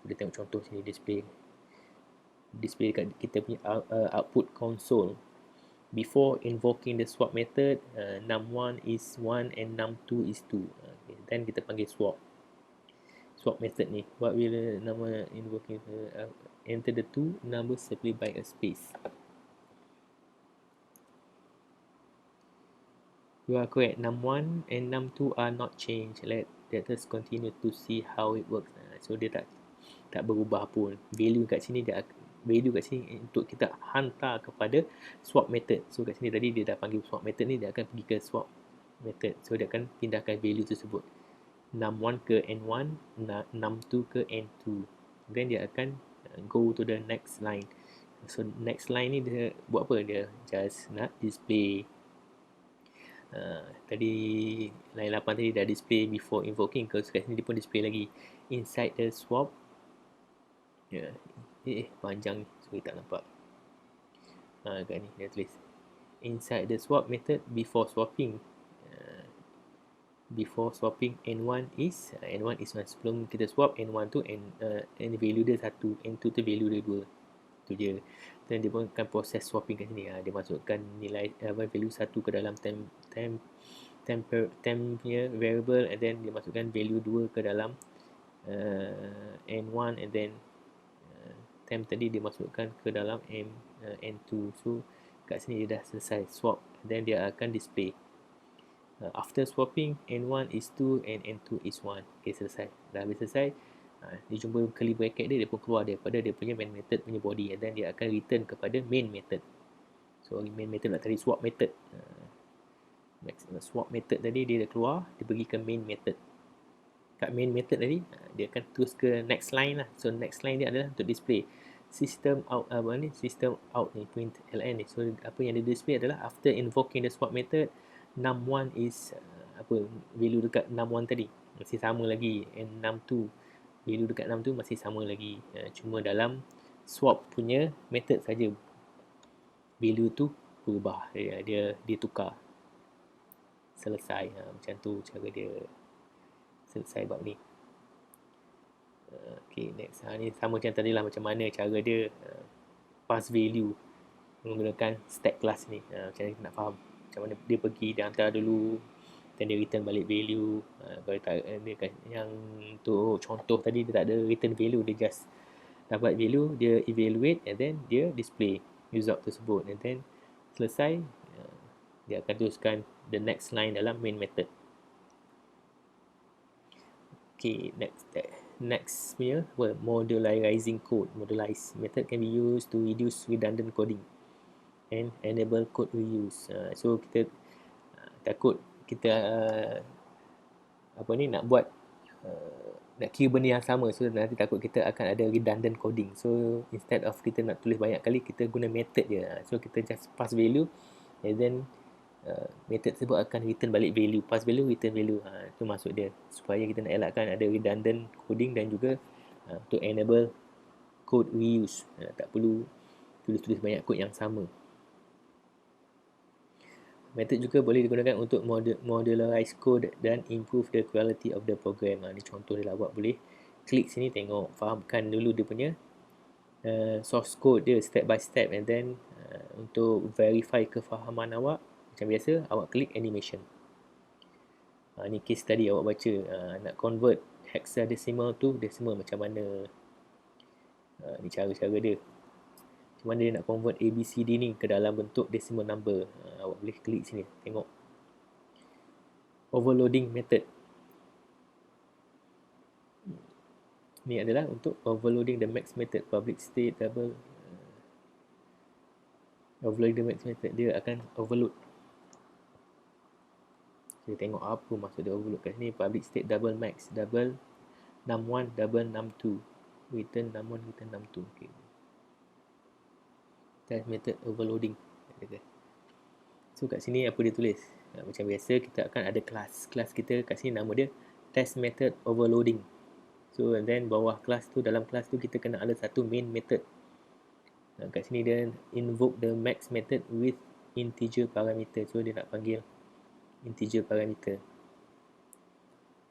Kita tengok contoh sini, display dekat kita punya output console. Before invoking the swap method, num1 is 1 and num2 is 2. Then kita panggil swap method ni. What will nama invoking enter the two numbers separated by a space. You are correct. Num1 and num2 are not changed. Let us continue to see how it works. So dia tak berubah pun. Value kat sini untuk kita hantar kepada swap method. So kat sini tadi dia dah panggil swap method ni, dia akan pergi ke swap method. So dia akan pindahkan value tersebut, num1 ke n1, num2 ke n2. Then dia akan go to the next line. So next line ni dia buat apa? Dia just nak display. Tadi line 8 tadi dah display before invoking. Kalau kat sini dia pun display lagi inside the swap. Panjang ni, sorry tak nampak. Kat ni dia tulis inside the swap method before swapping. Before swapping n1 is 1. Sebelum kita swap n1 tu n value dia 1, n2 tu value dia 2. Tu je. Dan dia pun akan proses swapping kat sini. Dia masukkan nilai value 1 ke dalam temp punya variable, and then dia masukkan value 2 ke dalam n1, and then temp tadi dia masukkan ke dalam n2. So kat sini dia dah selesai swap, and then dia akan display after swapping n1 is 2 and n2 is 1. Okay, selesai. Dah habis selesai, dia jumpa curly bracket dia pun keluar daripada dia punya main method punya body, and then dia akan return kepada main method. So main method lah tadi swap method. Swap method tadi dia dah keluar, dia pergi ke main method. Kat main method tadi dia akan terus ke next line lah. So next line dia adalah untuk display system out system out ni, print ln ni. So apa yang dia display adalah after invoking the swap method, num1 is value dekat num1 tadi masih sama lagi, and num2 value dekat num2 masih sama lagi. Cuma dalam swap punya method saja value tu berubah, dia tukar. Selesai. Macam tu cara dia selesai bab ni. Okay, next. Ni sama macam tadi lah, macam mana cara dia pass value menggunakan stack class ni. Macam mana kita nak faham macam mana dia pergi, dia hantar dulu, dan dia return balik value. Kalau tak, dia yang untuk contoh tadi dia tak ada return value, dia just dapat value, dia evaluate, and then dia display result tersebut, and then selesai, dia akan teruskan the next line dalam main method. Okay, next punya modularizing code. Modularize method can be used to reduce redundant coding and enable code reuse. So kita takut kita nak buat nak kira benda yang sama, so nanti takut kita akan ada redundant coding. So instead of kita nak tulis banyak kali, kita guna method je. So kita just pass value, and then method tersebut akan return balik value, pass value, return value. Itu maksud dia, supaya kita nak elakkan ada redundant coding, dan juga untuk enable code reuse. Tak perlu tulis banyak kod yang sama. Method juga boleh digunakan untuk modularize code dan improve the quality of the program. Ni contoh dia lah buat. Boleh klik sini tengok, fahamkan dulu dia punya source code dia step by step, and then untuk verify kefahaman awak, macam biasa awak klik animation. Ni case study awak baca, nak convert hexadecimal tu decimal macam mana. Ni cara-cara dia. Macam mana dia nak convert ABCD ni ke dalam bentuk decimal number. Awak boleh klik sini, tengok. Overloading method. Ni adalah untuk overloading the max method, public state double. Overloading the max method, dia akan overload. Kita tengok apa maksud dia overload kat sini. Public state double max, double num1, double num2, return num1, return num2. Okay. Test method overloading. So kat sini apa dia tulis? Macam biasa kita akan ada kelas. Kelas kita kat sini nama dia test method overloading. So and then bawah kelas tu, dalam kelas tu kita kena ada satu main method. Kat sini dia invoke the max method with integer parameter. So dia nak panggil integer parameter.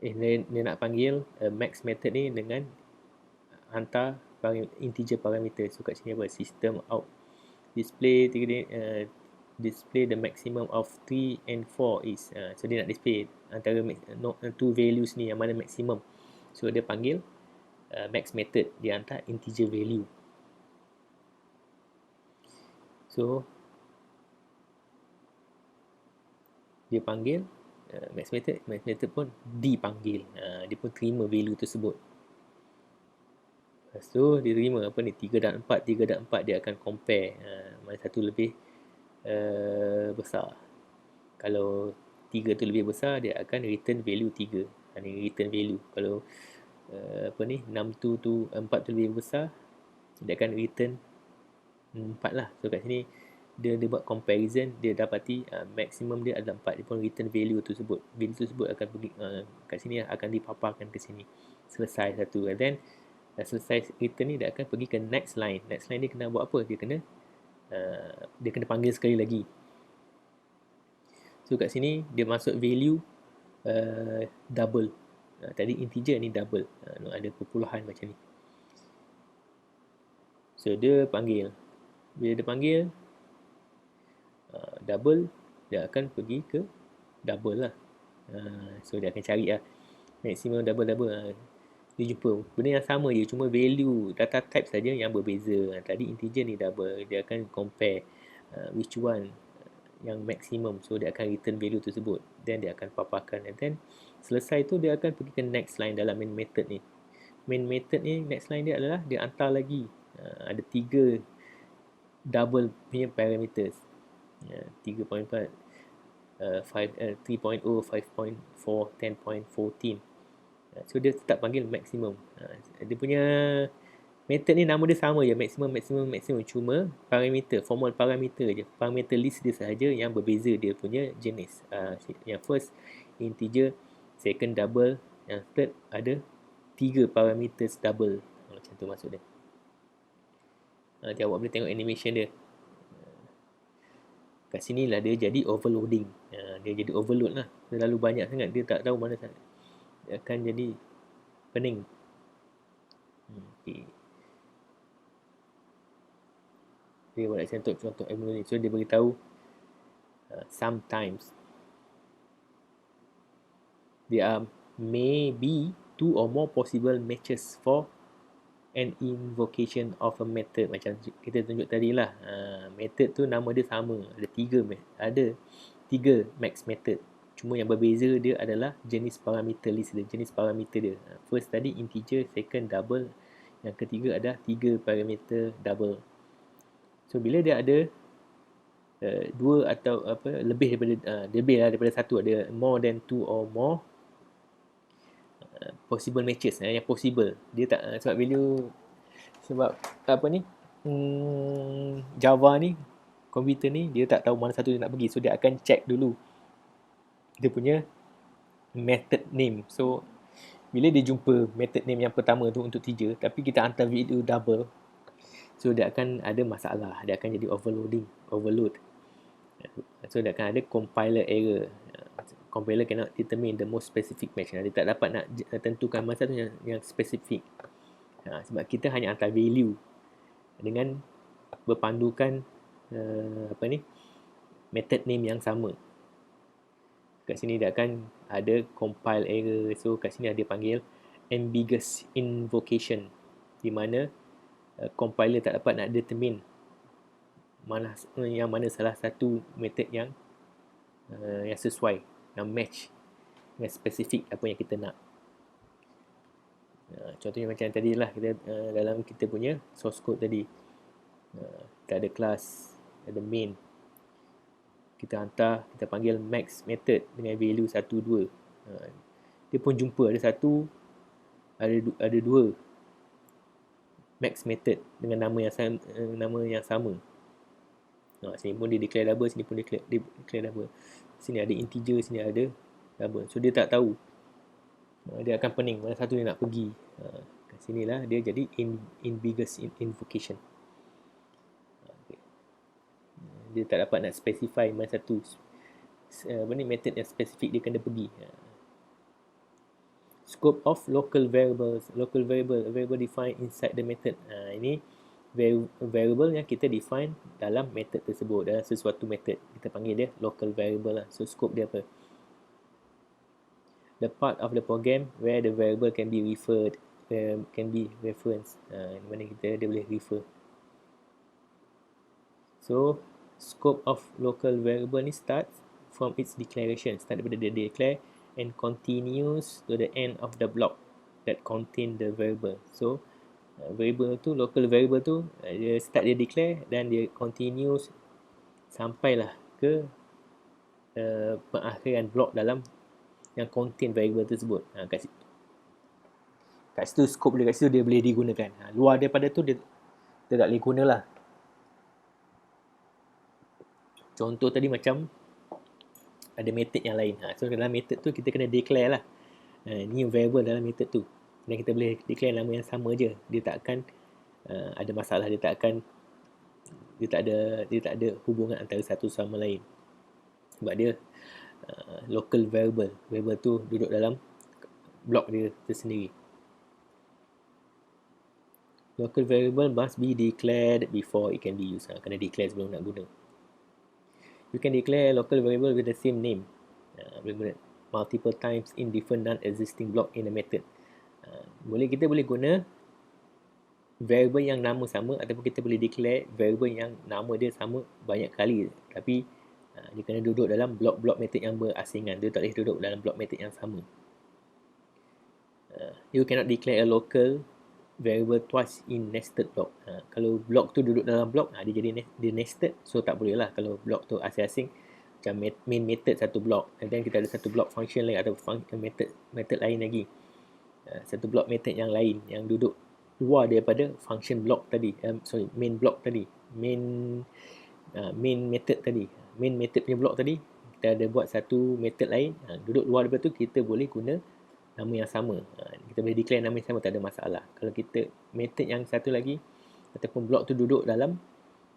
Dia nak panggil max method ni dengan hantar integer parameter. So kat sini apa? System out display display the maximum of 3 and 4 is. So dia nak display antara two values ni yang mana maximum. So dia panggil max method, dia hantar integer value. So dia panggil max method pun dipanggil. Dia pun terima value tersebut. Lepas tu dia terima apa ni, 3 dan 4. 3 dan 4 dia akan compare mana satu lebih besar. Kalau 3 tu lebih besar, dia akan return value 3. Ini return value. Kalau 4 tu lebih besar, dia akan return 4 lah. So kat sini dia buat comparison, dia dapati maksimum dia adalah 4. Dia pun return value tersebut. Value tersebut akan pergi kat sini, akan dipaparkan ke sini. Selesai satu. And then selesai return ni, dia akan pergi ke next line. Next line ni kena buat apa? Dia kena panggil sekali lagi. So kat sini dia masuk value double. Tadi integer, ni double. Ada perpuluhan macam ni. So dia panggil. Bila dia panggil double, dia akan pergi ke double lah. So dia akan cari lah maximum double. Dia jumpa benda yang sama je, cuma value data type saja yang berbeza. Tadi integer, ni double. Dia akan compare which one yang maximum. So dia akan return value tersebut, then dia akan paparkan. And then selesai tu, dia akan pergi ke next line dalam main method ni. Main method ni, next line dia adalah dia hantar lagi ada 3 double punya parameters. 3.4 3.0, 5.4, 10.14. So dia tetap panggil maximum. Dia punya method ni nama dia sama je, maximum. Cuma parameter, formal parameter je. Parameter list dia sahaja yang berbeza dia punya jenis. Yang first integer, second double, yang third ada 3 parameters double. Macam tu maksud dia. Nanti awak boleh tengok animation dia. Kat sini lah dia jadi overloading. Dia jadi overload lah. Terlalu banyak sangat, dia tak tahu mana sangat. Dia akan jadi pening. Okay. Dia buat contoh ni. So dia beritahu sometimes there may be 2 or more possible matches for an invocation of a method. Macam kita tunjuk tadi lah, method tu nama dia sama, ada 3 max method, cuma yang berbeza dia adalah jenis parameter list dia, jenis parameter dia. First tadi integer, second double, yang ketiga ada 3 parameter double. So bila dia ada 2 atau lebih daripada 1, ada more than 2 or more possible matches, yang possible. Dia tak sebab value, sebab Java ni, komputer ni, dia tak tahu mana satu dia nak pergi. So dia akan check dulu dia punya method name. So bila dia jumpa method name yang pertama tu untuk 3, tapi kita hantar value double, so dia akan ada masalah. Dia akan jadi overload. So dia akan ada compiler error. Compiler cannot determine the most specific match. Dia tak dapat nak tentukan mana satu yang spesifik. Sebab kita hanya hantar value. dengan berpandukan method name yang sama. Kat sini dia akan ada compile error. So kat sini ada panggil ambiguous invocation, di mana compiler tak dapat nak determine yang mana salah satu method yang sesuai, yang match dengan spesifik apa yang kita nak. Contohnya macam tadi lah, kita dalam kita punya source code tadi, kita ada class, ada main, kita hantar, kita panggil max method dengan value 1, 2. Dia pun jumpa ada satu, ada dua max method dengan nama yang sama. Sini pun dia declare double, sini pun dia declare double. Sini ada integer, sini ada double. So dia tak tahu, dia akan pening mana satu dia nak pergi. Kat sinilah dia jadi ambiguous invocation. Dia tak dapat nak specify mana satu method yang spesifik dia kena pergi. Scope of local variables. Local variable defined inside the method. Ini variable yang kita define dalam method tersebut, dalam sesuatu method. Kita panggil dia local variable lah. So scope dia apa? The part of the program where the variable can be referred, can be referenced. Mana dia boleh refer. So scope of local variable ni starts from its declaration. Start daripada dia declare and continues to the end of the block that contain the variable. So variable tu, local variable tu, dia start dia declare dan dia continues sampailah ke pengakhiran block dalam yang contain variable tersebut. Kat situ scope dia, kat situ dia boleh digunakan. Luar daripada tu dia tak boleh guna lah. Contoh tadi macam ada method yang lain. So dalam method tu kita kena declare lah, ni variable dalam method tu, dan kita boleh declare nama yang sama je. Dia tak akan ada masalah, dia tak ada hubungan antara satu sama lain, sebab dia local variable. Variable tu duduk dalam blok dia tersendiri. Local variable must be declared before it can be used. Kena declare sebelum nak guna. You can declare local variable with the same name multiple times in different non-existing block in a method. Kita boleh guna variable yang nama sama, ataupun kita boleh declare variable yang nama dia sama banyak kali, tapi dia kena duduk dalam blok-blok method yang berasingan. Dia tak boleh duduk dalam blok method yang sama. You cannot declare a local variable twice in nested block. Kalau block tu duduk dalam block, dia jadi dia nested, so tak boleh lah. Kalau block tu asing-asing, macam main method satu block, dan kita ada satu block function lain atau method lain lagi, satu block method yang lain yang duduk luar daripada function block tadi, main block tadi, main method tadi, main method punya block tadi, kita ada buat satu method lain, duduk luar daripada tu, kita boleh guna nama yang sama. Kita boleh declare nama yang sama, tak ada masalah. Kalau kita method yang satu lagi ataupun blok tu duduk dalam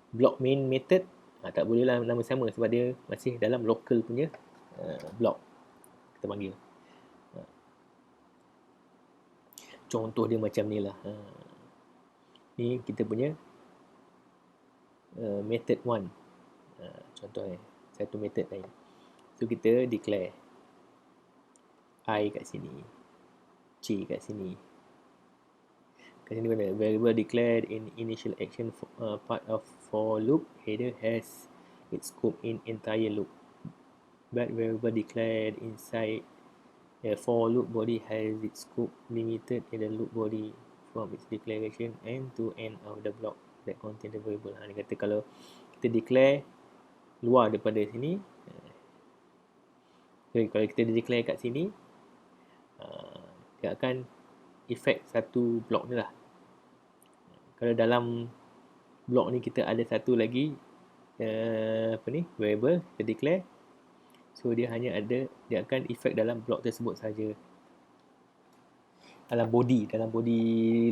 blok main method, tak boleh lah nama sama, sebab dia masih dalam local punya blok, kita panggil. Contoh dia macam ni lah. Ni kita punya method 1. Contohnya satu method lain. So kita declare I kat sini, C kat sini. Kat sini mana? Variable declared in initial action part of for loop header has its scope in entire loop, but variable declared inside for loop body has its scope limited in the loop body from its declaration end to end of the block that contain the variable. Dia kata kalau kita declare luar daripada sini, kalau kita declare kat sini, dia akan effect satu blok ni lah. Kalau dalam blok ni kita ada satu lagi variable kita declare, so dia akan effect dalam blok tersebut saja, dalam body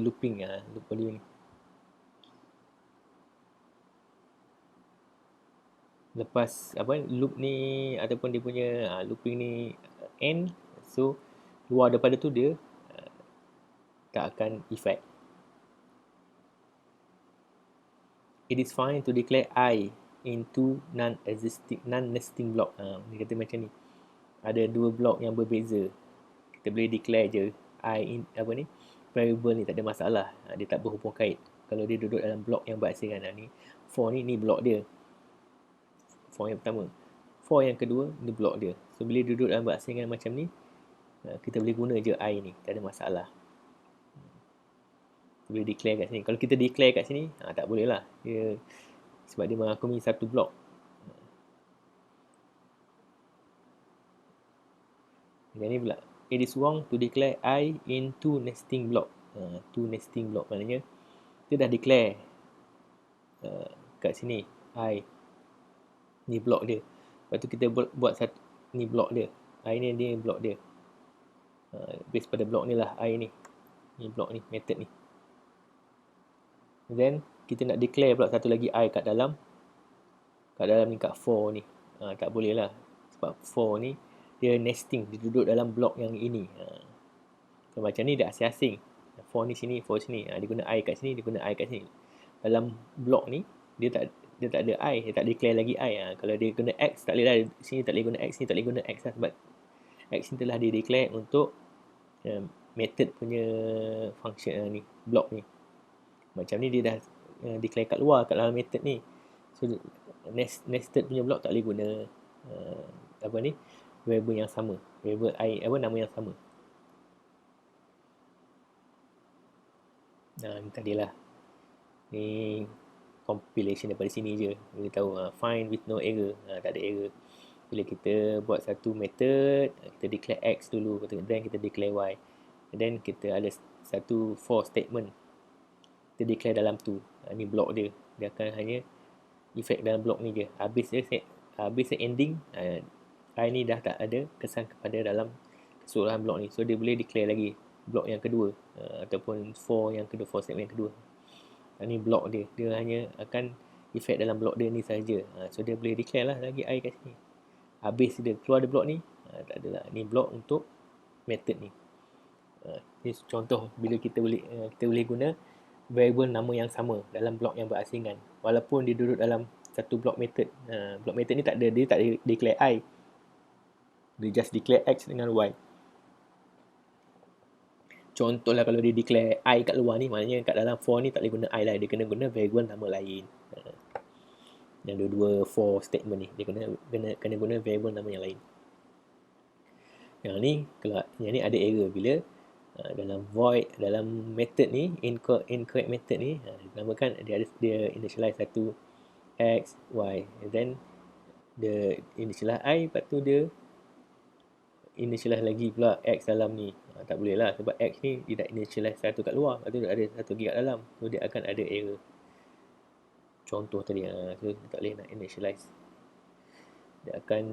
looping, loop body ni. Lepas loop ni ataupun dia punya looping ni end, so luar daripada tu dia tak akan effect. it is fine to declare I into non-nesting block. Dia kata macam ni. Ada dua blok yang berbeza. Kita boleh declare je I in variable ni tak ada masalah. Dia tak berhubung kait. Kalau dia duduk dalam blok yang berasingkan. Ni for ni blok dia. For yang pertama. For yang kedua, ni blok dia. So bila duduk dalam berasingkan macam ni, kita boleh guna je I ni. Tak ada masalah. Boleh declare kat sini. Kalau kita declare kat sini, tak boleh lah. Sebab dia mengakumi satu blok. Yang ni pula. It is wrong to declare I in two nesting block. Two nesting block maknanya kita dah declare kat sini I. Ni blok dia. Lepas tu kita buat satu, ni blok dia. I ni dia blok dia. Base pada blok ni lah I ni. Ni blok ni, method ni. Then kita nak declare pula satu lagi I kat dalam ni, kat for ni. Tak boleh lah. Sebab for ni dia nesting, dia duduk dalam blok yang ini. So, macam ni dia asing-asing. For ni sini, for sini. Dia guna I kat sini, dia guna I kat sini. Dalam blok ni dia tak ada I, dia tak declare lagi I. Kalau dia guna X, tak boleh lah. Sini tak boleh guna X, sini tak boleh guna X lah. Sebab X ni telah dia declare untuk method punya function ni, blok ni. Macam ni dia dah declare kat luar, kat dalam method ni. So nested punya blok tak boleh guna variable yang sama, variable I, nama yang sama. Ni tadilah. Ni compilation daripada sini je. Kita tahu find with no error. Tak ada error. Bila kita buat satu method, kita declare X dulu, then kita declare Y. And then kita ada satu for statement. Kita declare dalam tu. Ni blok dia. Dia akan hanya effect dalam blok ni je. Habis ending, I ni dah tak ada kesan kepada dalam keseluruhan blok ni. So dia boleh declare lagi blok yang kedua, ataupun for yang kedua, for statement yang kedua. Ni blok dia. Dia hanya akan effect dalam blok dia ni saja. So dia boleh declare lah lagi I kat sini. Habis dia keluar dari blok ni, tak adalah. Ni blok untuk method ni. Ni contoh bila kita boleh guna variable nama yang sama dalam blok yang berasingan. Walaupun dia duduk dalam satu blok method. Blok method ni dia tak declare I. Dia just declare X dengan Y. Contohlah kalau dia declare I kat luar ni, maknanya kat dalam for ni tak boleh guna I lah. Dia kena guna variable nama lain. Yang dua for statement ni, dia kena guna variable nama yang lain. Yang ni ada error bila dalam void, dalam method ni, incorrect method ni, namakan dia initialize satu X, Y, and then dia initialize I, lepas tu dia initialize lagi pula X dalam ni. Tak boleh lah, sebab X ni dia dah initialize satu kat luar, lepas tu ada satu lagi kat dalam, so dia akan ada error. Contoh tadi, so dia tak boleh nak initialize. Dia akan,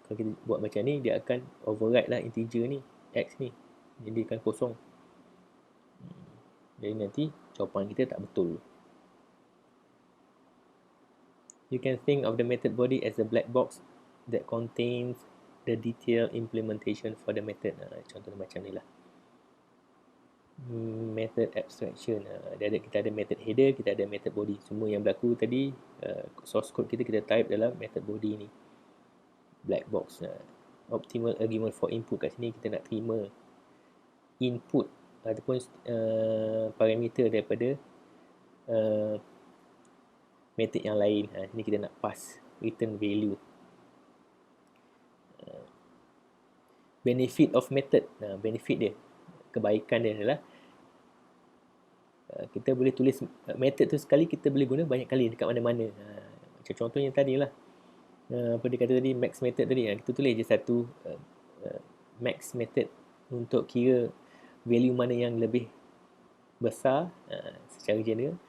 kalau kita buat macam ni, dia akan override lah integer ni, X ni, jadi akan kosong. Jadi nanti jawapan kita tak betul. You can think of the method body as a black box that contains the detailed implementation for the method. Contoh macam ni lah. Method abstraction. Kita ada method header, kita ada method body. Semua yang berlaku tadi, source code kita type dalam method body ni. Black box. Optimal argument for input. Kat sini kita nak terima input ataupun parameter daripada method yang lain. Sini kita nak pass return value. Benefit of method. Benefit dia, kebaikan dia adalah kita boleh tulis method tu sekali, kita boleh guna banyak kali dekat mana-mana. Macam contohnya tadi lah, apa dia kata tadi, max method tadi, kita tulis je satu max method untuk kira value mana yang lebih besar secara general.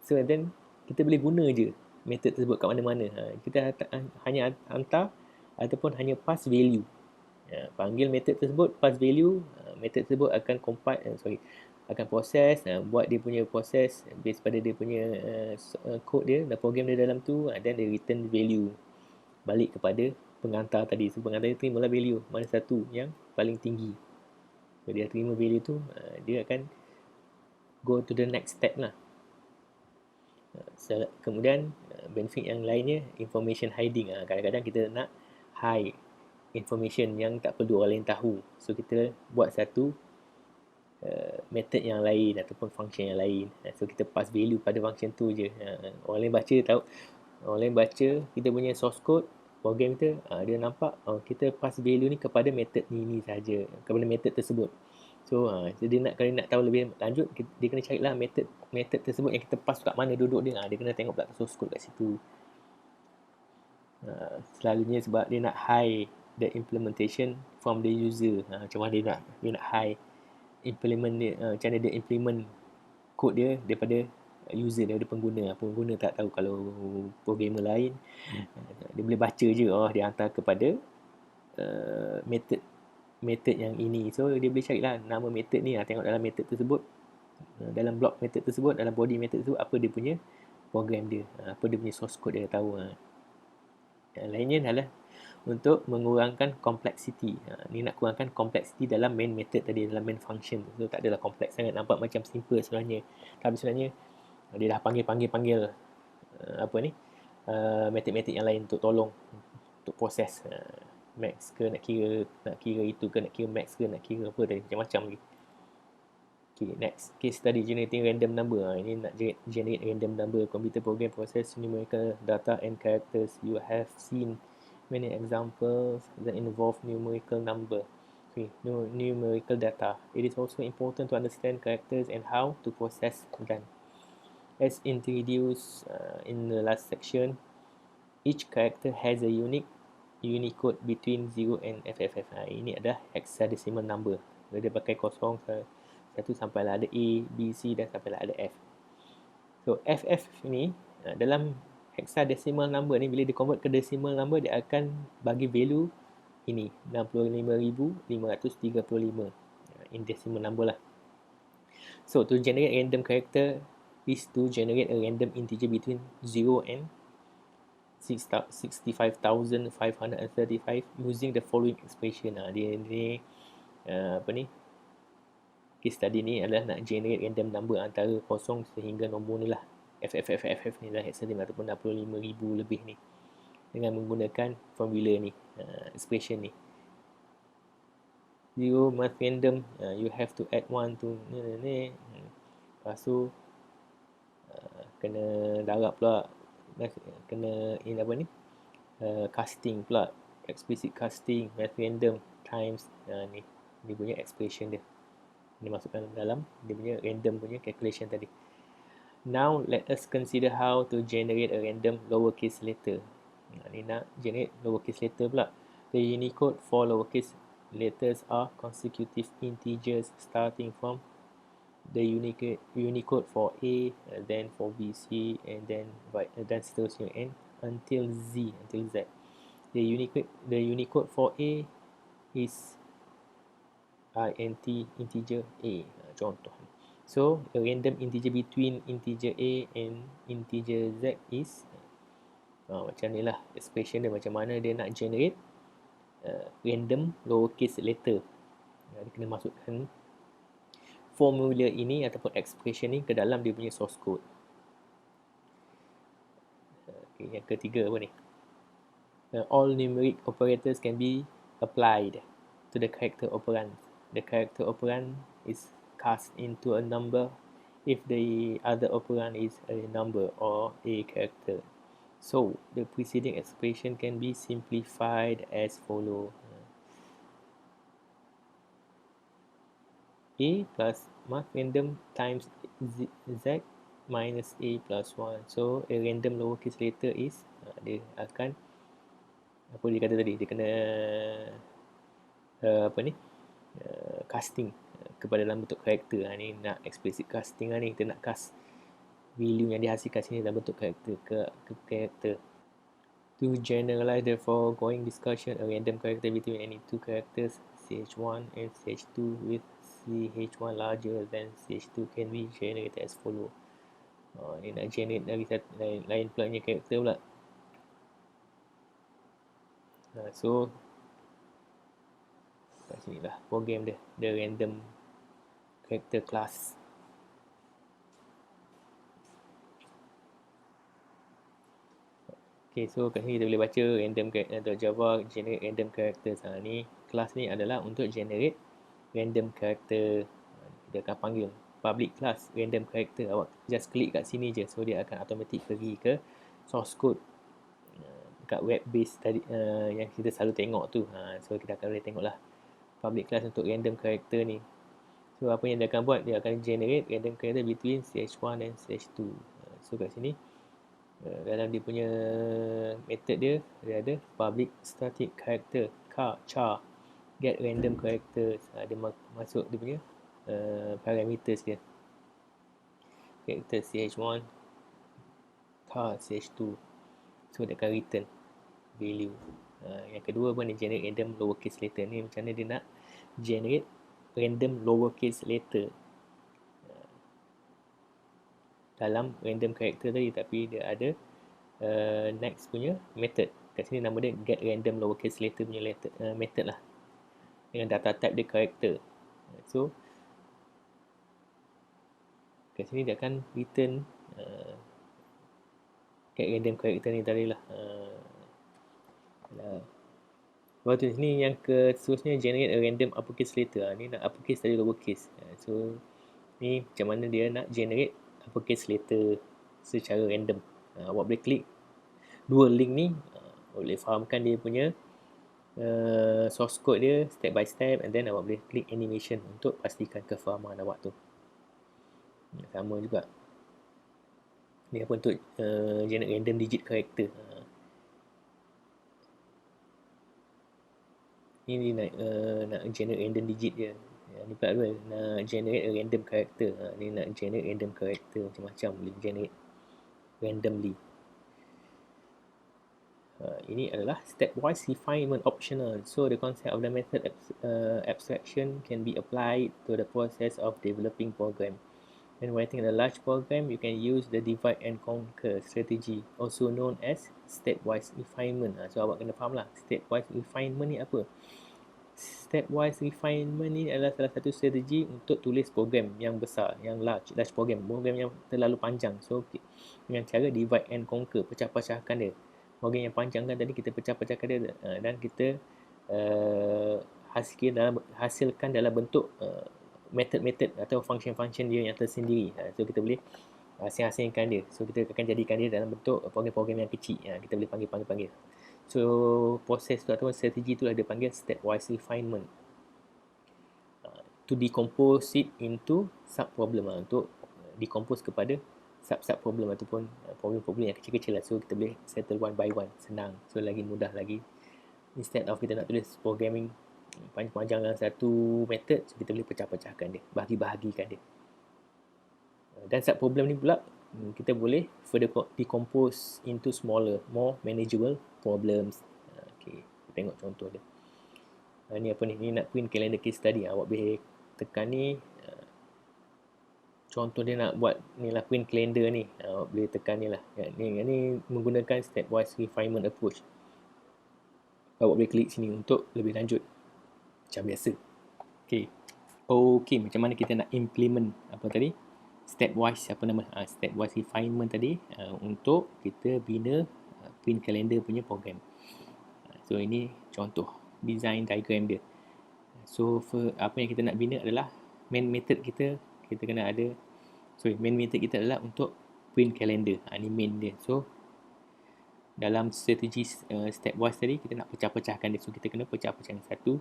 So and then kita boleh guna je method tersebut kat mana-mana. Kita hanya hantar ataupun hanya pass value. Panggil method tersebut, pass value, method tersebut akan akan proses, buat dia punya proses based pada dia punya code dia dan program dia dalam tu, dan dia return value balik kepada penghantar tadi. So penghantar dia terimalah value mana satu yang paling tinggi. So dia terima value tu, dia akan go to the next step lah. Kemudian benefit yang lainnya, information hiding. Kadang-kadang kita nak hide information yang tak perlu orang lain tahu. So kita buat satu method yang lain ataupun function yang lain. So kita pass value pada function tu je. Orang lain baca tahu, orang lain baca kita punya source code program kita, dia nampak kita pass value ni kepada method ni saja, kepada method tersebut. So jadi kalau nak tahu lebih lanjut, dia kena carilah method tersebut yang kita pass kat mana duduk dia. Dia kena tengok pula source code kat situ. Selalunya sebab dia nak hide the implementation from the user. Macam mana dia nak hide implement dia, macam mana dia implement kod dia daripada user, daripada pengguna. Pengguna tak tahu. Kalau programmer lain, dia boleh baca je, dia hantar kepada method yang ini. So dia boleh carilah nama method ni, tengok dalam method tersebut, dalam block method tersebut, dalam body method tersebut, apa dia punya program dia, apa dia punya source code dia tahu. Yang lainnya adalah untuk mengurangkan complexity. Ni nak kurangkan complexity dalam main method tadi, dalam main function. So tak adalah kompleks sangat, nampak macam simple sebenarnya. Tapi sebenarnya dia dah panggil apa ni, method-method yang lain untuk tolong untuk proses max ke, nak kira itu ke, nak kira max ke, nak kira apa tadi, macam-macam lagi. Okay, next, case study generating random number. Ini nak generate random number. Computer program process numerical data and characters. You have seen many examples that involve numerical number. Okay, numerical data. It is also important to understand characters and how to process them. As introduced in the last section, each character has a unique Unicode between 0 and FFF. Ini adalah hexadecimal number. Dia pakai kosong satu sampai lah ada A, B, C dan sampai lah ada F. So FF ni dalam hexadecimal number ni, bila dia convert ke decimal number, dia akan bagi value ini 65,535 in decimal number lah. So to generate random character is to generate a random integer between 0 and 65,535 using the following expression. Dia ni apa ni, case study ni adalah nak generate random number antara 0 sehingga nombor ni lah, FFFFF ni lah, hexadecimal ataupun 65,000 lebih ni, dengan menggunakan formula ni, expression ni. 0 math random, you have to add 1 to ni. Lepas tu kena darab pula, kena apa ni, casting pula, explicit casting, math random times ni punya expression dia. Dia masukkan dalam dia punya random punya calculation tadi. Now let us consider how to generate a random lowercase letter. Ni nak generate lowercase letter pula. The Unicode for lowercase letters are consecutive integers starting from the Unicode for A, then for B, C, and then seterusnya, and until Z. The Unicode for A is int integer A, contoh. So a random integer between integer A and integer Z is macam ni lah expression dia, macam mana dia nak generate random lowercase letter. Dia kena masukkan formula ini ataupun expression ni ke dalam dia punya source code. Okay, yang ketiga apa ni, all numeric operators can be applied to the character operand. The character operand is cast into a number if the other operand is a number or a character. So the preceding expression can be simplified as follows. A plus math random times Z minus A plus 1. So a random lowercase letter is, dia akan, apa dia kata tadi, dia kena apa ni, casting kepada dalam bentuk karakter. Ni nak explicit casting ni, kita nak cast value yang dihasilkan sini dalam bentuk karakter ke karakter. To generalize the foregoing discussion, a random character between any two characters CH1 and CH2 with CH1 larger than CH2 can be generated as follow. Ni nak generate dari lain pula punya karakter pula. So kat sini lah program dia, the random character class. Okay, so kat sini kita boleh baca random atau Java generate random characters. Ni kelas ni adalah untuk generate random character. Kita akan panggil public class random character. Awak just klik kat sini je, so dia akan automatic pergi ke source code kat web base tadi yang kita selalu tengok tu. So kita akan boleh tengok lah public class untuk random character ni. So apa yang dia akan buat, dia akan generate random character between ch1 dan ch2. So kat sini dalam dia punya method dia ada public static character char get random characters. Dia masuk dia punya parameters dia, character ch1 char ch2. So dia akan return value. Yang kedua pun dia generate random lowercase letter. Ni macam mana dia nak generate random lowercase letter dalam random character tadi, tapi dia ada next punya method. Kat sini nama dia get random lowercase letter punya method lah, dengan data type dia character. So kat sini dia akan return get random character ni tadi lah. Lepas tu sini yang seterusnya generate a random uppercase letter. Ni nak uppercase tadi lowercase. So ni macam mana dia nak generate uppercase letter secara random. Awak boleh klik dua link ni, boleh fahamkan dia punya source code dia step by step, and then awak boleh klik animation untuk pastikan kefahaman awak tu. Sama juga ni apa untuk generate random digit character. Ni nak generate random digit dia. Ni pula apa, nak generate a random character. Ni nak generate random character, macam-macam boleh generate randomly. Ini adalah stepwise refinement optional. So the concept of the method abstraction can be applied to the process of developing program. When writing a large program, you can use the divide and conquer strategy, also known as stepwise refinement. So awak kena faham lah stepwise refinement ni apa. Stepwise refinement ni adalah salah satu strategi untuk tulis program yang besar, yang large program yang terlalu panjang. So dengan cara divide and conquer, pecah-pecahkan dia. Program yang panjang kan tadi kita pecah-pecahkan dia, dan kita hasilkan dalam bentuk method-method atau function-function dia yang tersendiri. So kita boleh asing-asingkan dia. So kita akan jadikan dia dalam bentuk program-program yang kecil. Kita boleh panggil. So proses tu atau strategi tu dia panggil stepwise refinement. To decompose it into sub-problem, untuk decompose kepada sub problem ataupun problem-problem yang kecil-kecil lah. So kita boleh settle one by one, senang. So lagi mudah lagi. Instead of kita nak tulis programming panjang dalam satu method, so kita boleh pecah-pecahkan dia, bahagi-bahagikan dia. Dan sub problem ni pula kita boleh further decompose into smaller, more manageable problems. Okay, kita tengok contoh dia. Ni apa ni? Ni nak print calendar case study. Awak boleh tekan ni. Contoh dia nak buat ni lah, print calendar ni. Boleh tekan ni lah. Ni menggunakan stepwise refinement approach. Awak boleh klik sini untuk lebih lanjut. Macam biasa. Okay, macam mana kita nak implement apa tadi? Stepwise stepwise refinement tadi untuk kita bina print calendar punya program. So ini contoh design diagram dia. So apa yang kita nak bina adalah main method kita kena ada. Main method kita adalah untuk print calendar. Ni main dia. So dalam strategi stepwise tadi kita nak pecah-pecahkan dia. So kita kena pecah-pecahkan satu.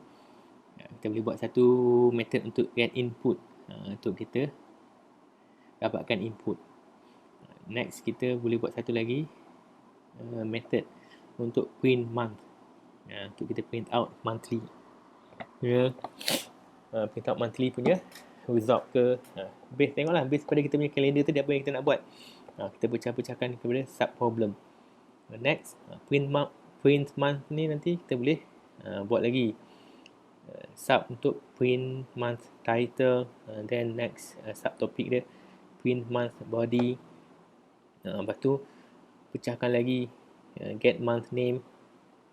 Kita boleh buat satu method untuk get input, untuk kita dapatkan input. Next kita boleh buat satu lagi method untuk print month, untuk kita print out monthly. Print out monthly punya result ke base. Tengoklah base pada kita punya calendar tu, apa yang kita nak buat. Kita pecah-pecahkan kepada sub problem. Next print month ni nanti kita boleh buat lagi sub untuk print month title, then next subtopic dia print month body. Lepas tu pecahkan lagi get month name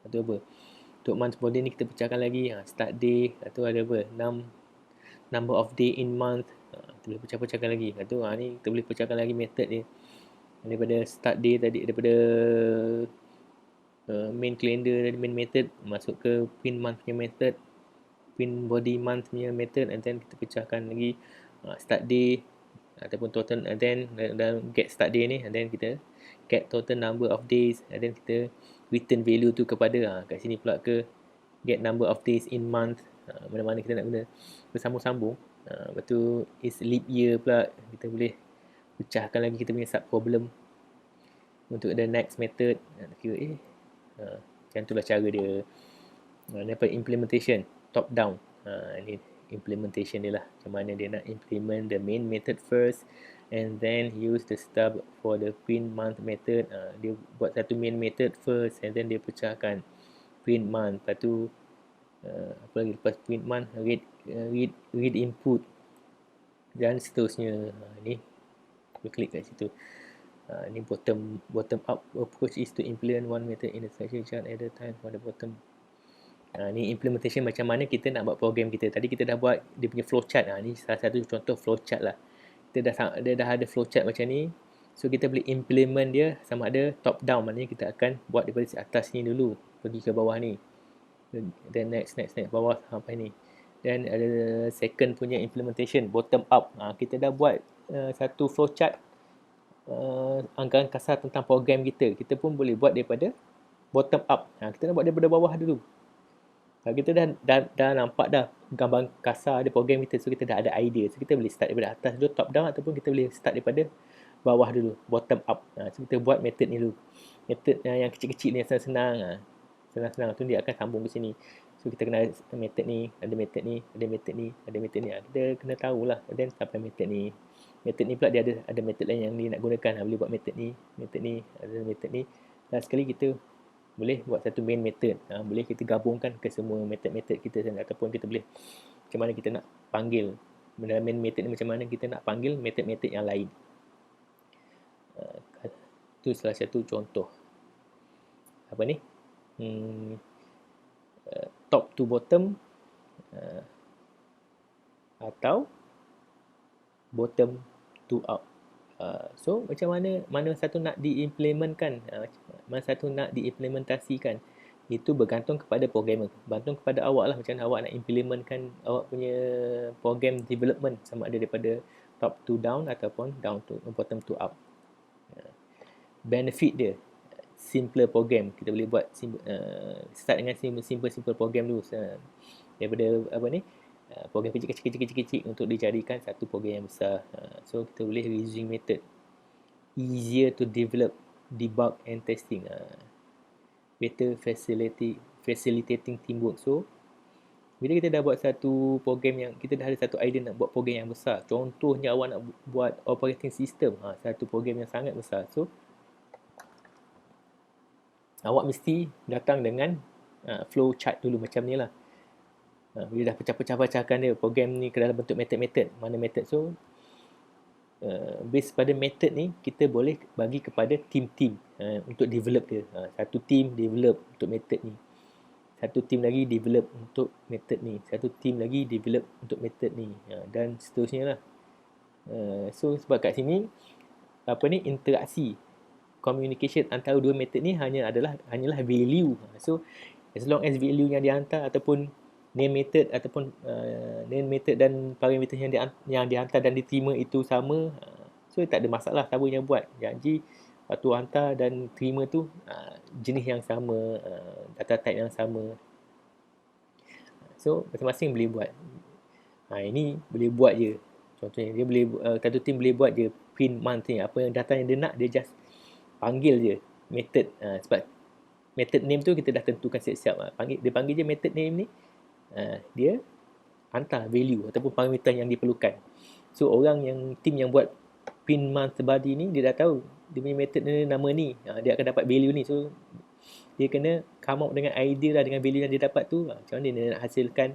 atau apa. Untuk month body ni kita pecahkan lagi start day atau ada apa, number of day in month. Kita boleh pecah-pecahkan lagi. Lepas tu ni kita boleh pecahkan lagi method dia daripada start day tadi, daripada main calendar dari main method, masuk ke print month punya method, print body month punya method, and then kita pecahkan lagi start day ataupun total, and then dalam get start day ni, and then kita get total number of days, and then kita return value tu kepada kat sini pula ke get number of days in month, mana-mana kita nak guna bersambung-sambung. Lepas tu is leap year pula, kita boleh pecahkan lagi kita punya sub problem untuk the next method. Kira macam itulah cara dia. Dapat implementation top down. Ini implementation dia lah, macam mana dia nak implement the main method first, and then use the stub for the print month method. Dia buat satu main method first, and then dia pecahkan print month. Lepas tu apa lagi lepas print month, read input dan seterusnya. Ni kita klik kat situ. Ni bottom up approach is to implement one method in a section chart at a time for the bottom. Ni implementation macam mana kita nak buat program kita. Tadi kita dah buat dia punya flowchart. Ni salah satu contoh flowchart lah. Dia dah ada flowchart macam ni. So kita boleh implement dia sama ada top down, maknanya kita akan buat daripada atas ni dulu pergi ke bawah ni. Then next bawah sampai ni. Then ada second punya implementation bottom up. Kita dah buat satu flowchart anggaran kasar tentang program kita. Kita pun boleh buat daripada bottom up. Kita nak buat daripada bawah dulu. Kita dah nampak dah gambar kasar ada program kita, so kita dah ada idea. So kita boleh start daripada atas dulu, top down, ataupun kita boleh start daripada bawah dulu, bottom up. So kita buat method ni dulu. Method yang kecil-kecil ni senang-senang. Senang-senang tu dia akan sambung ke sini. So kita kena ada method ni, ada method ni, ada method ni, ada method ni. Kita kena tahulah. Dan sampai method ni. Method ni pula dia ada method lain yang ni nak gunakan. Boleh buat method ni, ada method ni. Dan sekali kita boleh buat satu main method. Boleh kita gabungkan ke semua method-method kita, ataupun kita boleh macam mana kita nak panggil dalam main method ni, macam mana kita nak panggil method-method yang lain. Itu salah satu contoh apa ni, top to bottom atau bottom to up. So macam mana satu nak diimplementkan, mana satu nak diimplementasikan, itu bergantung kepada programmer, bergantung kepada awak lah, macam mana awak nak implementkan awak punya program development, sama ada daripada top to down ataupun down to bottom to up. Benefit dia simpler program, kita boleh buat start dengan simple program dulu, daripada apa ni, program kecil untuk dijadikan satu program yang besar. So kita boleh reusing method, easier to develop, debug and testing, better facilitating teamwork. So bila kita dah buat satu program yang kita dah ada satu idea nak buat program yang besar, contohnya awak nak buat operating system, satu program yang sangat besar, so awak mesti datang dengan flow chart dulu macam ni lah. Bila dah pecahkan dia program ni ke dalam bentuk method, mana method, so based pada method ni kita boleh bagi kepada team untuk develop dia. Satu team develop untuk method ni, satu team lagi develop untuk method ni, satu team lagi develop untuk method ni, dan seterusnya lah. So sebab kat sini apa ni, interaksi communication antara dua method ni hanyalah value. So as long as value yang dihantar ataupun name method ataupun name method dan parameter yang dihantar dan diterima itu sama, so tak ada masalah siapa yang buat. Janji waktu hantar dan terima tu jenis yang sama, data type yang sama, so masing-masing boleh buat. Ini boleh buat je. Contohnya dia boleh satu team boleh buat je print month ni, apa yang data yang dia nak, dia just panggil je method. Sebab method name tu kita dah tentukan siap-siap. Dia panggil je method name ni, dia hantar value ataupun parameter yang diperlukan. So orang yang team yang buat print month body ni, dia dah tahu dia punya method ni nama ni, dia akan dapat value ni. So dia kena come up dengan idea lah, dengan value yang dia dapat tu, macam mana dia nak hasilkan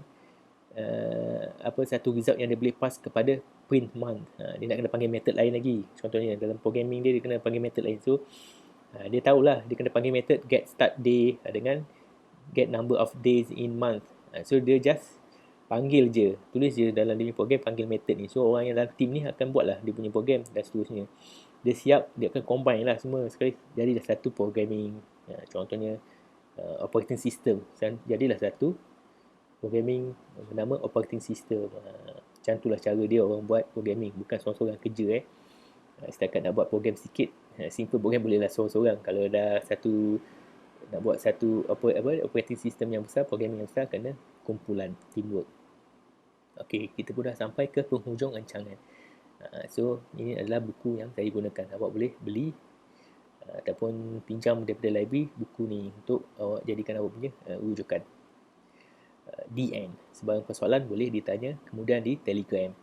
satu result yang dia boleh pass kepada print month. Dia nak kena panggil method lain lagi. Contohnya dalam programming dia kena panggil method lain. So dia tahulah dia kena panggil method get start day dengan get number of days in month. So dia just panggil je, tulis je dalam dia punya program, panggil method ni. So orang yang dalam team ni akan buat lah dia punya program dan seterusnya. Dia siap, dia akan combine lah semua sekali, jadi dah satu programming. Contohnya operating system. Jadilah satu programming bernama operating system. Macam itulah cara dia orang buat programming, bukan seorang-seorang kerja setakat nak buat program sikit, simple program bolehlah seorang-seorang. Kalau dah nak buat satu operating system yang besar, programming yang besar, kena kumpulan, teamwork. Okey, kita pun dah sampai ke penghujung rancangan. So ini adalah buku yang saya gunakan. Awak boleh beli ataupun pinjam daripada library buku ni untuk awak jadikan awak punya rujukan. The end. Sebarang persoalan boleh ditanya kemudian di Telegram.